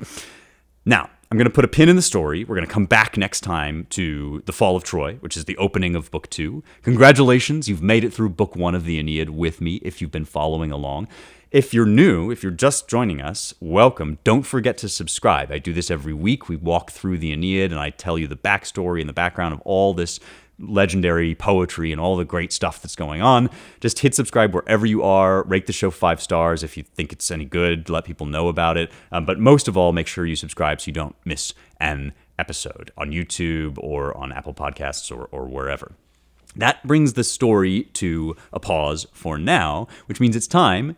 Now, I'm going to put a pin in the story. We're going to come back next time to the Fall of Troy, which is the opening of book 2. Congratulations, you've made it through book 1 of the Aeneid with me if you've been following along. If you're new, if you're just joining us, welcome. Don't forget to subscribe. I do this every week. We walk through the Aeneid and I tell you the backstory and the background of all this legendary poetry and all the great stuff that's going on. Just hit subscribe wherever you are. Rate the show 5 stars if you think it's any good. Let people know about it. But most of all, make sure you subscribe so you don't miss an episode on YouTube or on Apple Podcasts or wherever. That brings the story to a pause for now, which means it's time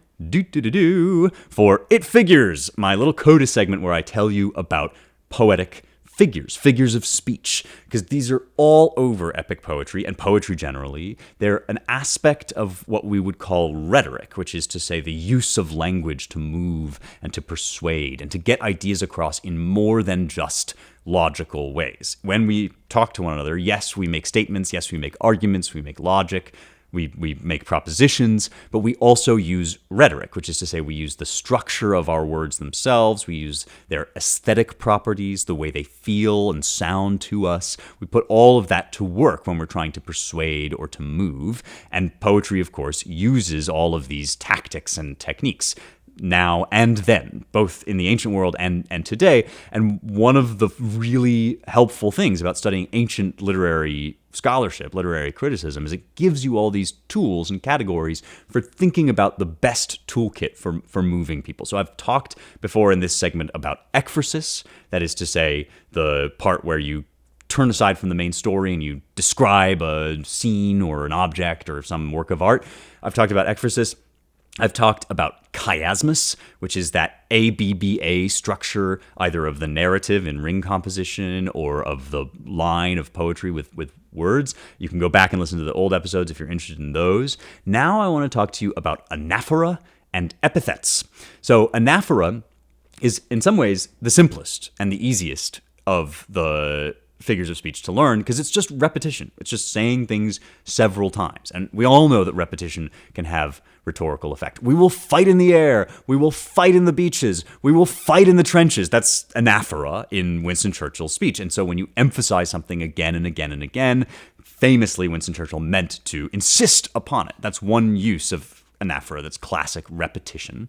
for It Figures, my little coda segment where I tell you about poetic figures of speech, because these are all over epic poetry and poetry generally. They're an aspect of what we would call rhetoric, which is to say the use of language to move and to persuade and to get ideas across in more than just logical ways. When we talk to one another, yes, we make statements, yes, we make arguments, we make logic, we make propositions, but we also use rhetoric, which is to say we use the structure of our words themselves, we use their aesthetic properties, the way they feel and sound to us. We put all of that to work when we're trying to persuade or to move, and poetry, of course, uses all of these tactics and techniques now and then, both in the ancient world and today. And one of the really helpful things about studying ancient literary scholarship, literary criticism, is it gives you all these tools and categories for thinking about the best toolkit for moving people. So I've talked before in this segment about ekphrasis, that is to say, the part where you turn aside from the main story and you describe a scene or an object or some work of art. I've talked about ekphrasis. I've talked about chiasmus, which is that ABBA structure, either of the narrative in ring composition or of the line of poetry with words. You can go back and listen to the old episodes if you're interested in those. Now I want to talk to you about anaphora and epithets. So anaphora is in some ways the simplest and the easiest of the figures of speech to learn, because it's just repetition. It's just saying things several times. And we all know that repetition can have rhetorical effect. We will fight in the air. We will fight in the beaches. We will fight in the trenches. That's anaphora in Winston Churchill's speech. And so when you emphasize something again and again and again, famously Winston Churchill meant to insist upon it. That's one use of anaphora. That's classic repetition.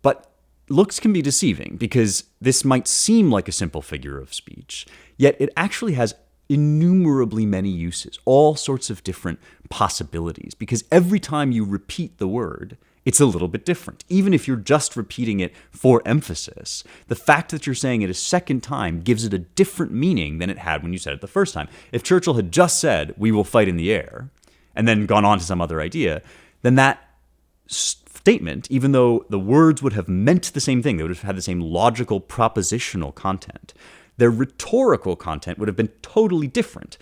But looks can be deceiving, because this might seem like a simple figure of speech, yet it actually has innumerably many uses, all sorts of different possibilities, because every time you repeat the word, it's a little bit different. Even if you're just repeating it for emphasis, the fact that you're saying it a second time gives it a different meaning than it had when you said it the first time. If Churchill had just said, "We will fight in the air," and then gone on to some other idea, then that statement, even though the words would have meant the same thing, they would have had the same logical propositional content, their rhetorical content would have been totally different.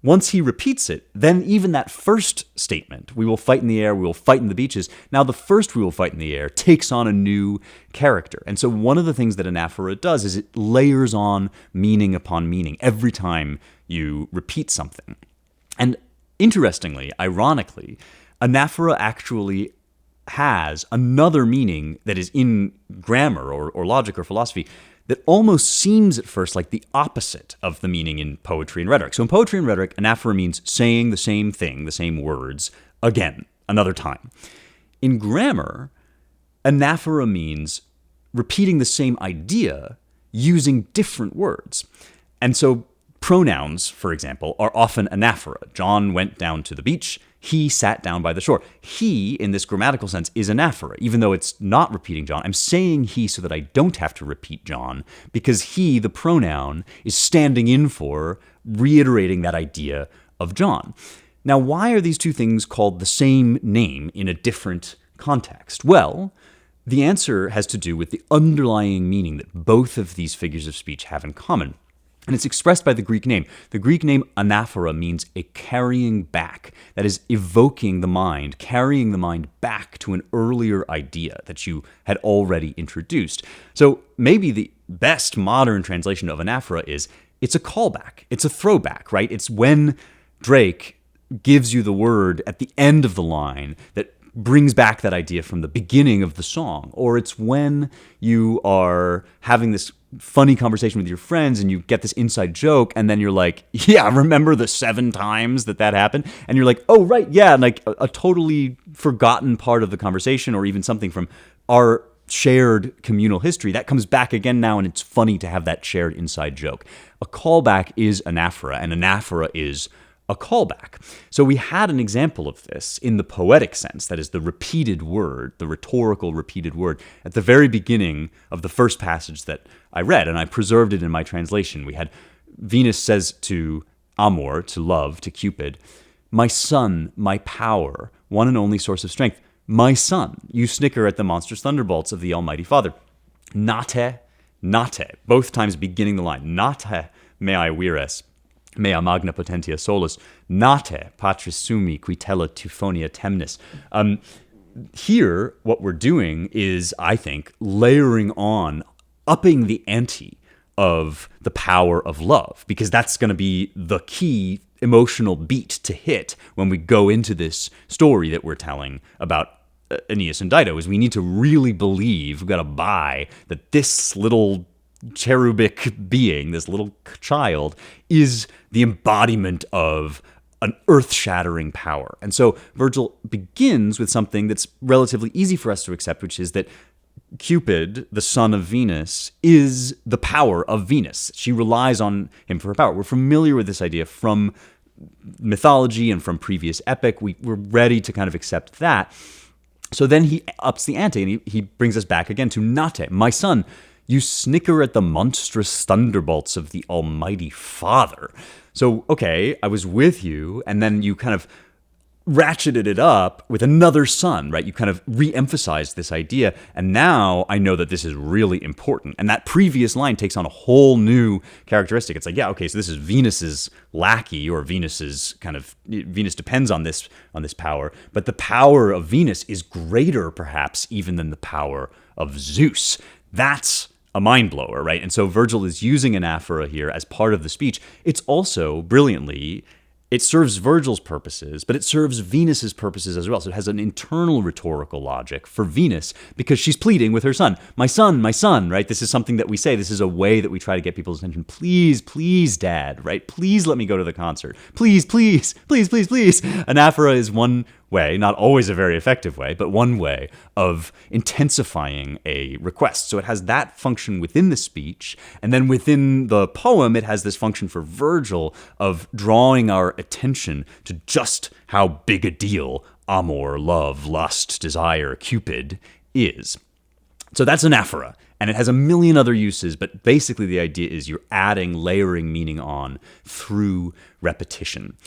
once he repeats it, then even that first statement, we will fight in the air, we will fight in the beaches, now the first we will fight in the air takes on a new character. And so one of the things that anaphora does is it layers on meaning upon meaning every time you repeat something. And interestingly, ironically, anaphora actually has another meaning that is in grammar or logic or philosophy that almost seems at first like the opposite of the meaning in poetry and rhetoric. So in poetry and rhetoric, anaphora means saying the same thing, the same words, again, another time. In grammar, anaphora means repeating the same idea using different words. And so pronouns, for example, are often anaphora. John went down to the beach. He sat down by the shore. He, in this grammatical sense, is anaphora, even though it's not repeating John. I'm saying he so that I don't have to repeat John, because he, the pronoun, is standing in for reiterating that idea of John. Now, why are these two things called the same name in a different context? Well, the answer has to do with the underlying meaning that both of these figures of speech have in common. And it's expressed by the Greek name. The Greek name anaphora means a carrying back. That is, evoking the mind, carrying the mind back to an earlier idea that you had already introduced. So maybe the best modern translation of anaphora is it's a callback. It's a throwback, right? It's when Drake gives you the word at the end of the line that brings back that idea from the beginning of the song. Or it's when you are having this funny conversation with your friends and you get this inside joke and then you're like, yeah, remember the 7 times that happened? And you're like, oh, right, yeah, and like a totally forgotten part of the conversation or even something from our shared communal history, that comes back again now, and it's funny to have that shared inside joke. A callback is anaphora, and anaphora is a callback. So we had an example of this in the poetic sense, that is the repeated word, the rhetorical repeated word, at the very beginning of the first passage that I read, and I preserved it in my translation. We had Venus says to Amor, to love, to Cupid, my son, my power, one and only source of strength, my son, you snicker at the monstrous thunderbolts of the Almighty Father. Nate, both times beginning the line, nate mea vires, mea magna potentia solus, nate patris sumi qui tella Teufonia temnis. Here, what we're doing is, I think, layering on, upping the ante of the power of love, because that's going to be the key emotional beat to hit when we go into this story that we're telling about Aeneas and Dido, is we need to really believe, we've got to buy that this little cherubic being, this little child, is the embodiment of an earth-shattering power. And so Virgil begins with something that's relatively easy for us to accept, which is that Cupid, the son of Venus, is the power of Venus. She relies on him for her power. We're familiar with this idea from mythology and from previous epic. We're ready to kind of accept that. So then he ups the ante, and he brings us back again to Nate, my son, you snicker at the monstrous thunderbolts of the Almighty Father. So, okay, I was with you, and then you kind of ratcheted it up with another son, right? You kind of re-emphasized this idea, and now I know that this is really important. And that previous line takes on a whole new characteristic. It's like, yeah, okay, so this is Venus's lackey, or Venus depends on this power, but the power of Venus is greater, perhaps, even than the power of Zeus. That's a mind blower, right? And so Virgil is using anaphora here as part of the speech. It's also brilliantly, it serves Virgil's purposes, but it serves Venus's purposes as well. So it has an internal rhetorical logic for Venus, because she's pleading with her son, my son, right? This is something that we say. This is a way that we try to get people's attention. Please, please, Dad, right? Please let me go to the concert. Please, please, please, please, please. Anaphora is one way, not always a very effective way, but one way of intensifying a request. So it has that function within the speech, and then within the poem, it has this function for Virgil of drawing our attention to just how big a deal amor, love, lust, desire, Cupid is. So that's anaphora, and it has a million other uses, but basically the idea is you're adding, layering meaning on through repetition.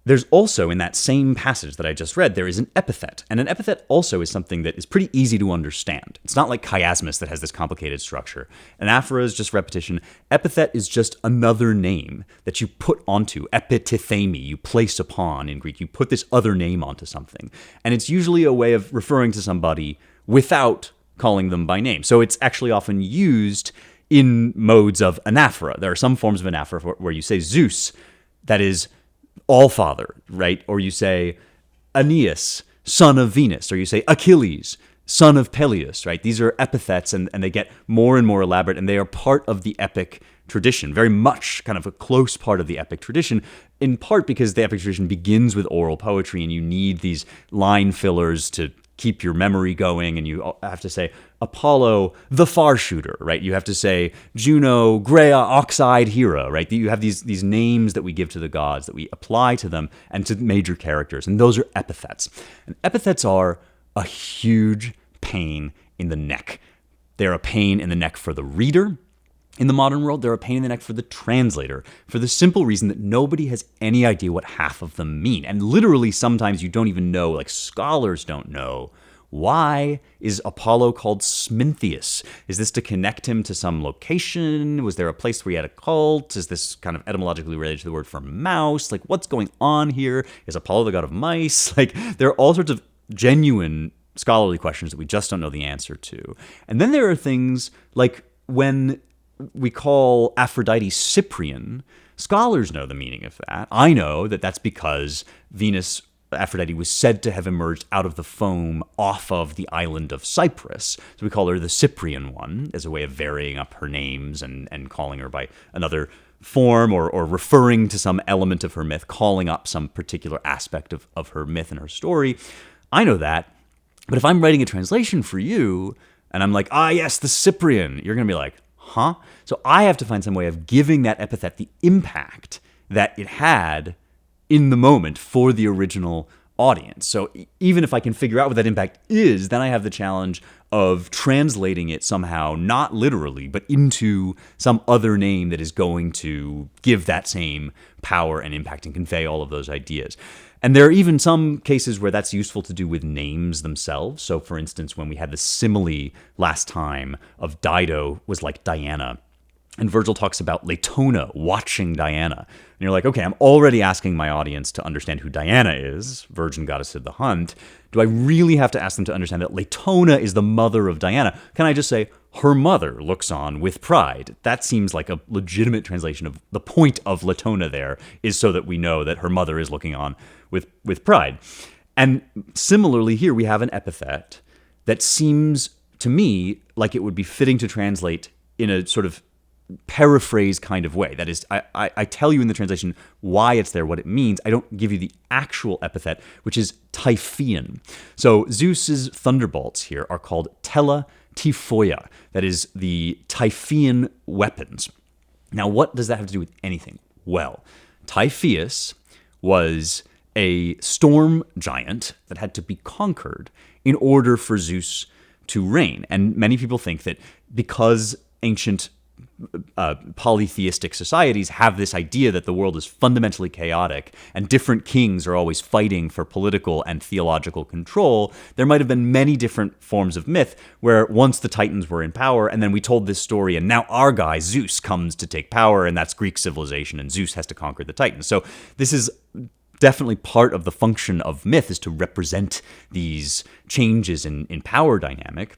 There's also, in that same passage that I just read, there is an epithet. And an epithet also is something that is pretty easy to understand. It's not like chiasmus that has this complicated structure. Anaphora is just repetition. Epithet is just another name that you put onto. Epitithemi, you place upon in Greek. You put this other name onto something. And it's usually a way of referring to somebody without calling them by name. So it's actually often used in modes of anaphora. There are some forms of anaphora where you say Zeus, that is All-Father, right? Or you say Aeneas, son of Venus, or you say Achilles, son of Peleus, right? These are epithets, and they get more and more elaborate, and they are part of the epic tradition, very much kind of a close part of the epic tradition, in part because the epic tradition begins with oral poetry, and you need these line fillers to keep your memory going, and you have to say Apollo, the far shooter, right? You have to say Juno, Grea, ox-eyed Hera, right? You have these names that we give to the gods that we apply to them and to major characters, and those are epithets. And epithets are a huge pain in the neck. They're a pain in the neck for the reader. In the modern world, they're a pain in the neck for the translator, for the simple reason that nobody has any idea what half of them mean. And literally, sometimes you don't even know, like scholars don't know, why is Apollo called Smintheus? Is this to connect him to some location? Was there a place where he had a cult? Is this kind of etymologically related to the word for mouse? Like, what's going on here? Is Apollo the god of mice? Like, there are all sorts of genuine scholarly questions that we just don't know the answer to. And then there are things like when we call Aphrodite Cyprian, scholars know the meaning of that. I know that that's because Venus, Aphrodite, was said to have emerged out of the foam off of the island of Cyprus. So we call her the Cyprian one as a way of varying up her names and calling her by another form or referring to some element of her myth, calling up some particular aspect of her myth and her story. I know that. But if I'm writing a translation for you and I'm like, yes, the Cyprian, you're going to be like, huh? So I have to find some way of giving that epithet the impact that it had in the moment for the original audience. So even if I can figure out what that impact is, then I have the challenge of translating it somehow, not literally, but into some other name that is going to give that same power and impact and convey all of those ideas. And there are even some cases where that's useful to do with names themselves. So for instance, when we had the simile last time of Dido was like Diana, and Virgil talks about Latona watching Diana. And you're like, okay, I'm already asking my audience to understand who Diana is, virgin goddess of the hunt. Do I really have to ask them to understand that Latona is the mother of Diana? Can I just say, her mother looks on with pride? That seems like a legitimate translation of the point of Latona there is so that we know that her mother is looking on with pride. And similarly here, we have an epithet that seems to me like it would be fitting to translate in a sort of paraphrase kind of way. That is, I tell you in the translation why it's there, what it means. I don't give you the actual epithet, which is Typhoean. So Zeus's thunderbolts here are called Tela Typhoia. That is the Typhoean weapons. Now, what does that have to do with anything? Well, Typhoeus was a storm giant that had to be conquered in order for Zeus to reign. And many people think that because ancient polytheistic societies have this idea that the world is fundamentally chaotic and different kings are always fighting for political and theological control, there might have been many different forms of myth where once the Titans were in power and then we told this story and now our guy Zeus comes to take power and that's Greek civilization and Zeus has to conquer the Titans. So this is definitely part of the function of myth, is to represent these changes in power dynamic.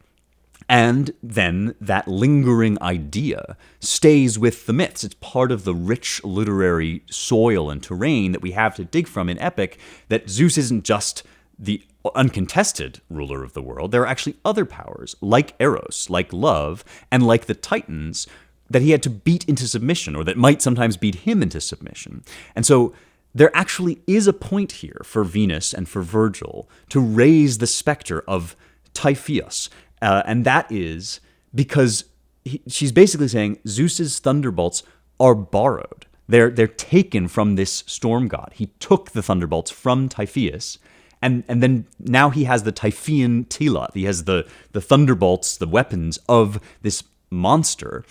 And then that lingering idea stays with the myths. It's part of the rich literary soil and terrain that we have to dig from in epic, that Zeus isn't just the uncontested ruler of the world. There are actually other powers, like Eros, like love, and like the Titans, that he had to beat into submission, or that might sometimes beat him into submission. And so there actually is a point here for Venus and for Virgil to raise the specter of Typhoeus. And that is because she's basically saying Zeus's thunderbolts are borrowed. They're taken from this storm god. He took the thunderbolts from Typhoeus, and then now he has the Typhoean Tela. He has the thunderbolts, the weapons of this monster.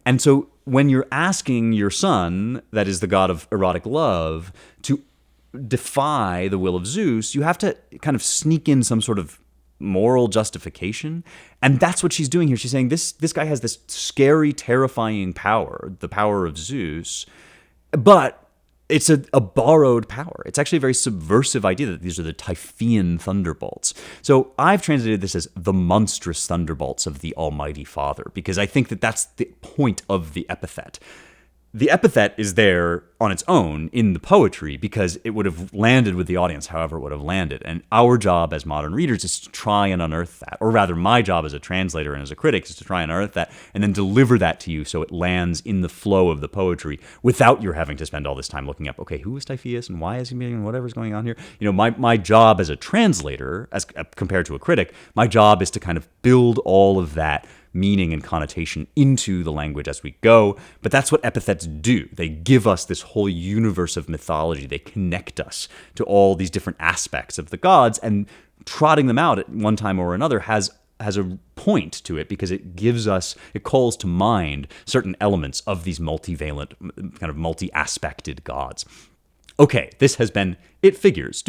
And so when you're asking your son, that is the god of erotic love, to defy the will of Zeus, you have to kind of sneak in some sort of moral justification. And that's what she's doing here. She's saying this guy has this scary, terrifying power, the power of Zeus, but it's a borrowed power. It's actually a very subversive idea that these are the Typhoean thunderbolts. So I've translated this as the monstrous thunderbolts of the Almighty Father, because I think that that's the point of the epithet. The epithet is there on its own in the poetry because it would have landed with the audience however it would have landed. And our job as modern readers is to try and unearth that. Or rather, my job as a translator and as a critic is to try and unearth that and then deliver that to you so it lands in the flow of the poetry without your having to spend all this time looking up, okay, who is Typhoeus and why is he being whatever's going on here? You know, my job as a translator, as compared to a critic, my job is to kind of build all of that meaning and connotation into the language as we go. But that's what epithets do. They give us this whole universe of mythology. They connect us to all these different aspects of the gods, and trotting them out at one time or another has a point to it because it calls to mind certain elements of these multivalent, kind of multi-aspected gods. Okay, this has been It Figures,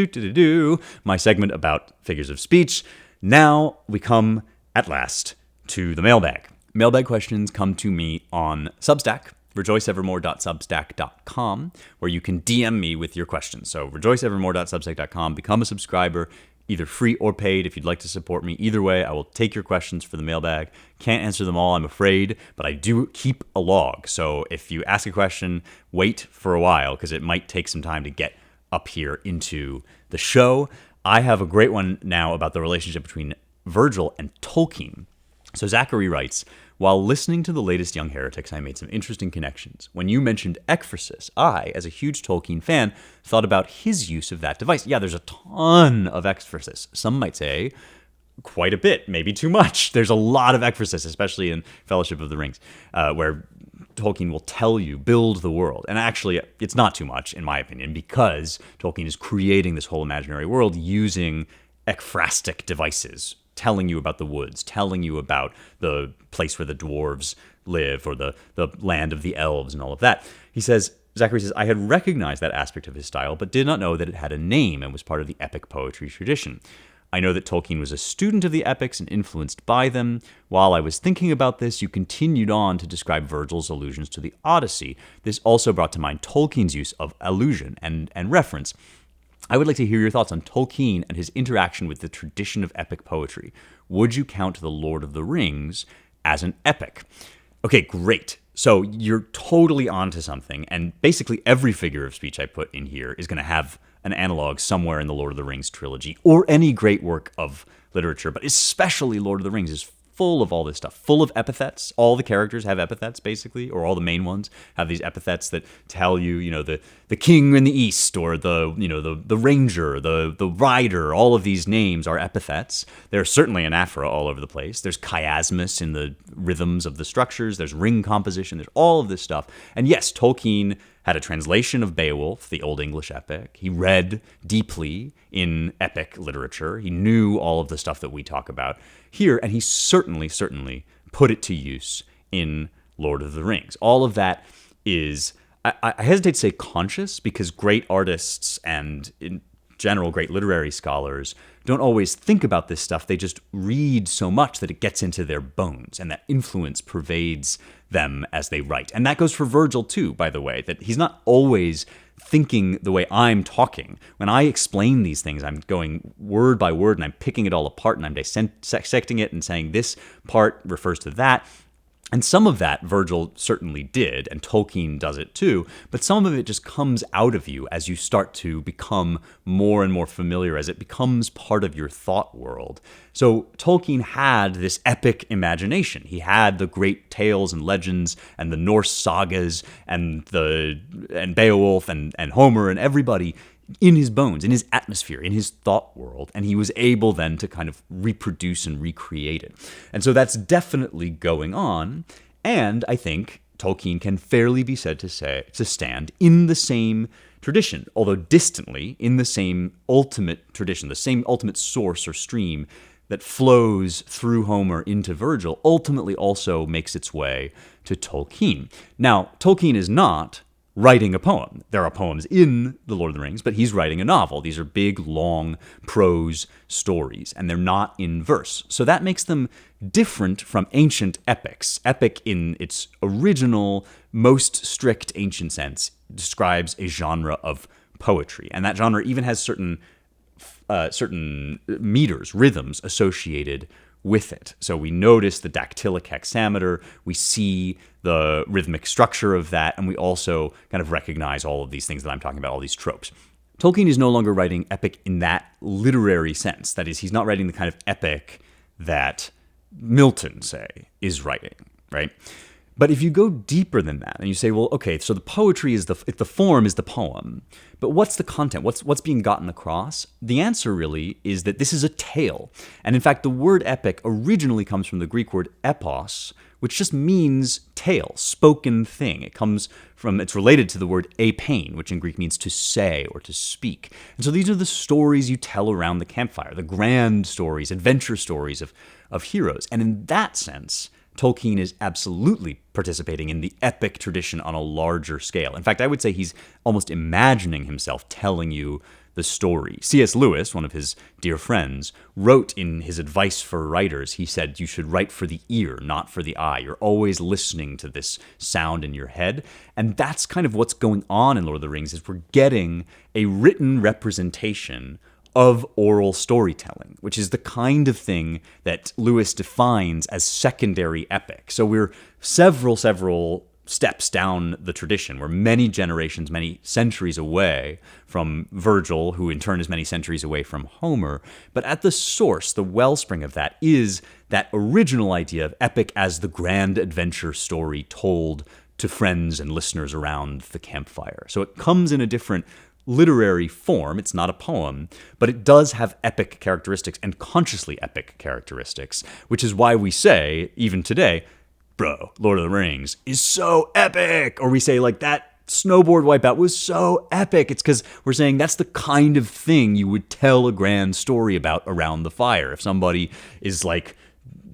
my segment about figures of speech. Now we come at last to the mailbag. Mailbag questions come to me on Substack, rejoiceevermore.substack.com, where you can DM me with your questions. So rejoiceevermore.substack.com, become a subscriber, either free or paid if you'd like to support me. Either way, I will take your questions for the mailbag. Can't answer them all, I'm afraid, but I do keep a log. So if you ask a question, wait for a while because it might take some time to get up here into the show. I have a great one now about the relationship between Virgil and Tolkien. So Zachary writes, while listening to the latest Young Heretics, I made some interesting connections. When you mentioned ekphrasis, I, as a huge Tolkien fan, thought about his use of that device. Yeah, there's a ton of ekphrasis. Some might say quite a bit, maybe too much. There's a lot of ekphrasis, especially in Fellowship of the Rings, where Tolkien will tell you, build the world. And actually, it's not too much, in my opinion, because Tolkien is creating this whole imaginary world using ekphrastic devices, telling you about the woods, telling you about the place where the dwarves live or the land of the elves and all of that. Zachary says, I had recognized that aspect of his style, but did not know that it had a name and was part of the epic poetry tradition. I know that Tolkien was a student of the epics and influenced by them. While I was thinking about this, you continued on to describe Virgil's allusions to the Odyssey. This also brought to mind Tolkien's use of allusion and reference. I would like to hear your thoughts on Tolkien and his interaction with the tradition of epic poetry. Would you count The Lord of the Rings as an epic? Okay, great. So you're totally onto something, and basically every figure of speech I put in here is going to have an analog somewhere in the Lord of the Rings trilogy, or any great work of literature, but especially Lord of the Rings is full of all this stuff, full of epithets. All the characters have epithets, basically, or all the main ones have these epithets that tell you, the king in the east, or the ranger, the rider. All of these names are epithets. There's certainly anaphora all over the place. There's chiasmus in the rhythms of the structures. There's ring composition. There's all of this stuff. And yes, Tolkien had a translation of Beowulf, the Old English epic. He read deeply in epic literature. He knew all of the stuff that we talk about here, and he certainly put it to use in Lord of the Rings. All of that is, I hesitate to say conscious, because great artists and in general great literary scholars don't always think about this stuff. They just read so much that it gets into their bones, and that influence pervades them as they write. And that goes for Virgil too, by the way, that he's not always thinking the way I'm talking. When I explain these things, I'm going word by word and I'm picking it all apart and I'm dissecting it and saying this part refers to that. And some of that Virgil certainly did, and Tolkien does it too, but some of it just comes out of you as you start to become more and more familiar, as it becomes part of your thought world. So Tolkien had this epic imagination. He had the great tales and legends and the Norse sagas and Beowulf and Homer and everybody in his bones, in his atmosphere, in his thought world, and he was able then to kind of reproduce and recreate it. And so that's definitely going on, and I think Tolkien can fairly be said to stand in the same tradition, although distantly, in the same ultimate tradition, the same ultimate source or stream that flows through Homer into Virgil, ultimately also makes its way to Tolkien. Now, Tolkien is not writing a poem. There are poems in The Lord of the Rings, but he's writing a novel. These are big, long prose stories, and they're not in verse. So that makes them different from ancient epics. Epic, in its original, most strict ancient sense, describes a genre of poetry, and that genre even has certain meters, rhythms associated with it. So we notice the dactylic hexameter, we see the rhythmic structure of that, and we also kind of recognize all of these things that I'm talking about, all these tropes. Tolkien is no longer writing epic in that literary sense. That is, he's not writing the kind of epic that Milton, say, is writing, right? But if you go deeper than that and you say, well, okay, so the poetry is the form is the poem, but what's the content? What's being gotten across? The answer really is that this is a tale. And in fact, the word epic originally comes from the Greek word epos, which just means tale, spoken thing. It's related to the word apain, which in Greek means to say or to speak. And so these are the stories you tell around the campfire, the grand stories, adventure stories of heroes. And in that sense, Tolkien is absolutely participating in the epic tradition on a larger scale. In fact, I would say he's almost imagining himself telling you the story. C.S. Lewis, one of his dear friends, wrote in his advice for writers, he said, you should write for the ear, not for the eye. You're always listening to this sound in your head. And that's kind of what's going on in Lord of the Rings, is we're getting a written representation of oral storytelling, which is the kind of thing that Lewis defines as secondary epic. So we're several steps down the tradition. We're many generations, many centuries away from Virgil, who in turn is many centuries away from Homer. But at the source, the wellspring of that is that original idea of epic as the grand adventure story told to friends and listeners around the campfire. So it comes in a different literary form. It's not a poem, but it does have epic characteristics and consciously epic characteristics, which is why we say, even today, bro, Lord of the Rings is so epic. Or we say, like, that snowboard wipeout was so epic. It's because we're saying that's the kind of thing you would tell a grand story about around the fire. If somebody is like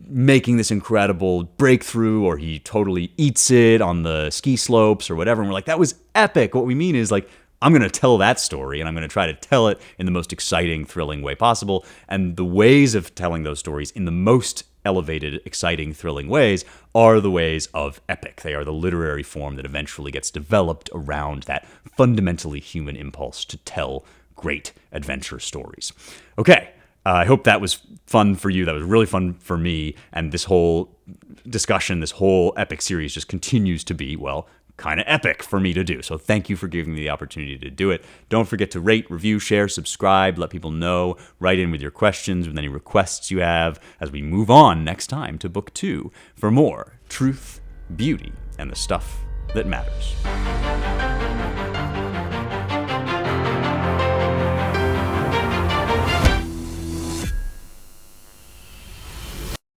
making this incredible breakthrough, or he totally eats it on the ski slopes or whatever, and we're like, that was epic. What we mean is, like, I'm going to tell that story, and I'm going to try to tell it in the most exciting, thrilling way possible. And the ways of telling those stories in the most elevated, exciting, thrilling ways are the ways of epic. They are the literary form that eventually gets developed around that fundamentally human impulse to tell great adventure stories. Okay, I hope that was fun for you. That was really fun for me. And this whole discussion, this whole epic series just continues to be, well, kind of epic for me to do. So thank you for giving me the opportunity to do it. Don't forget to rate, review, share, subscribe, let people know, write in with your questions, with any requests you have, as we move on next time to Book 2 for more truth, beauty, and the stuff that matters.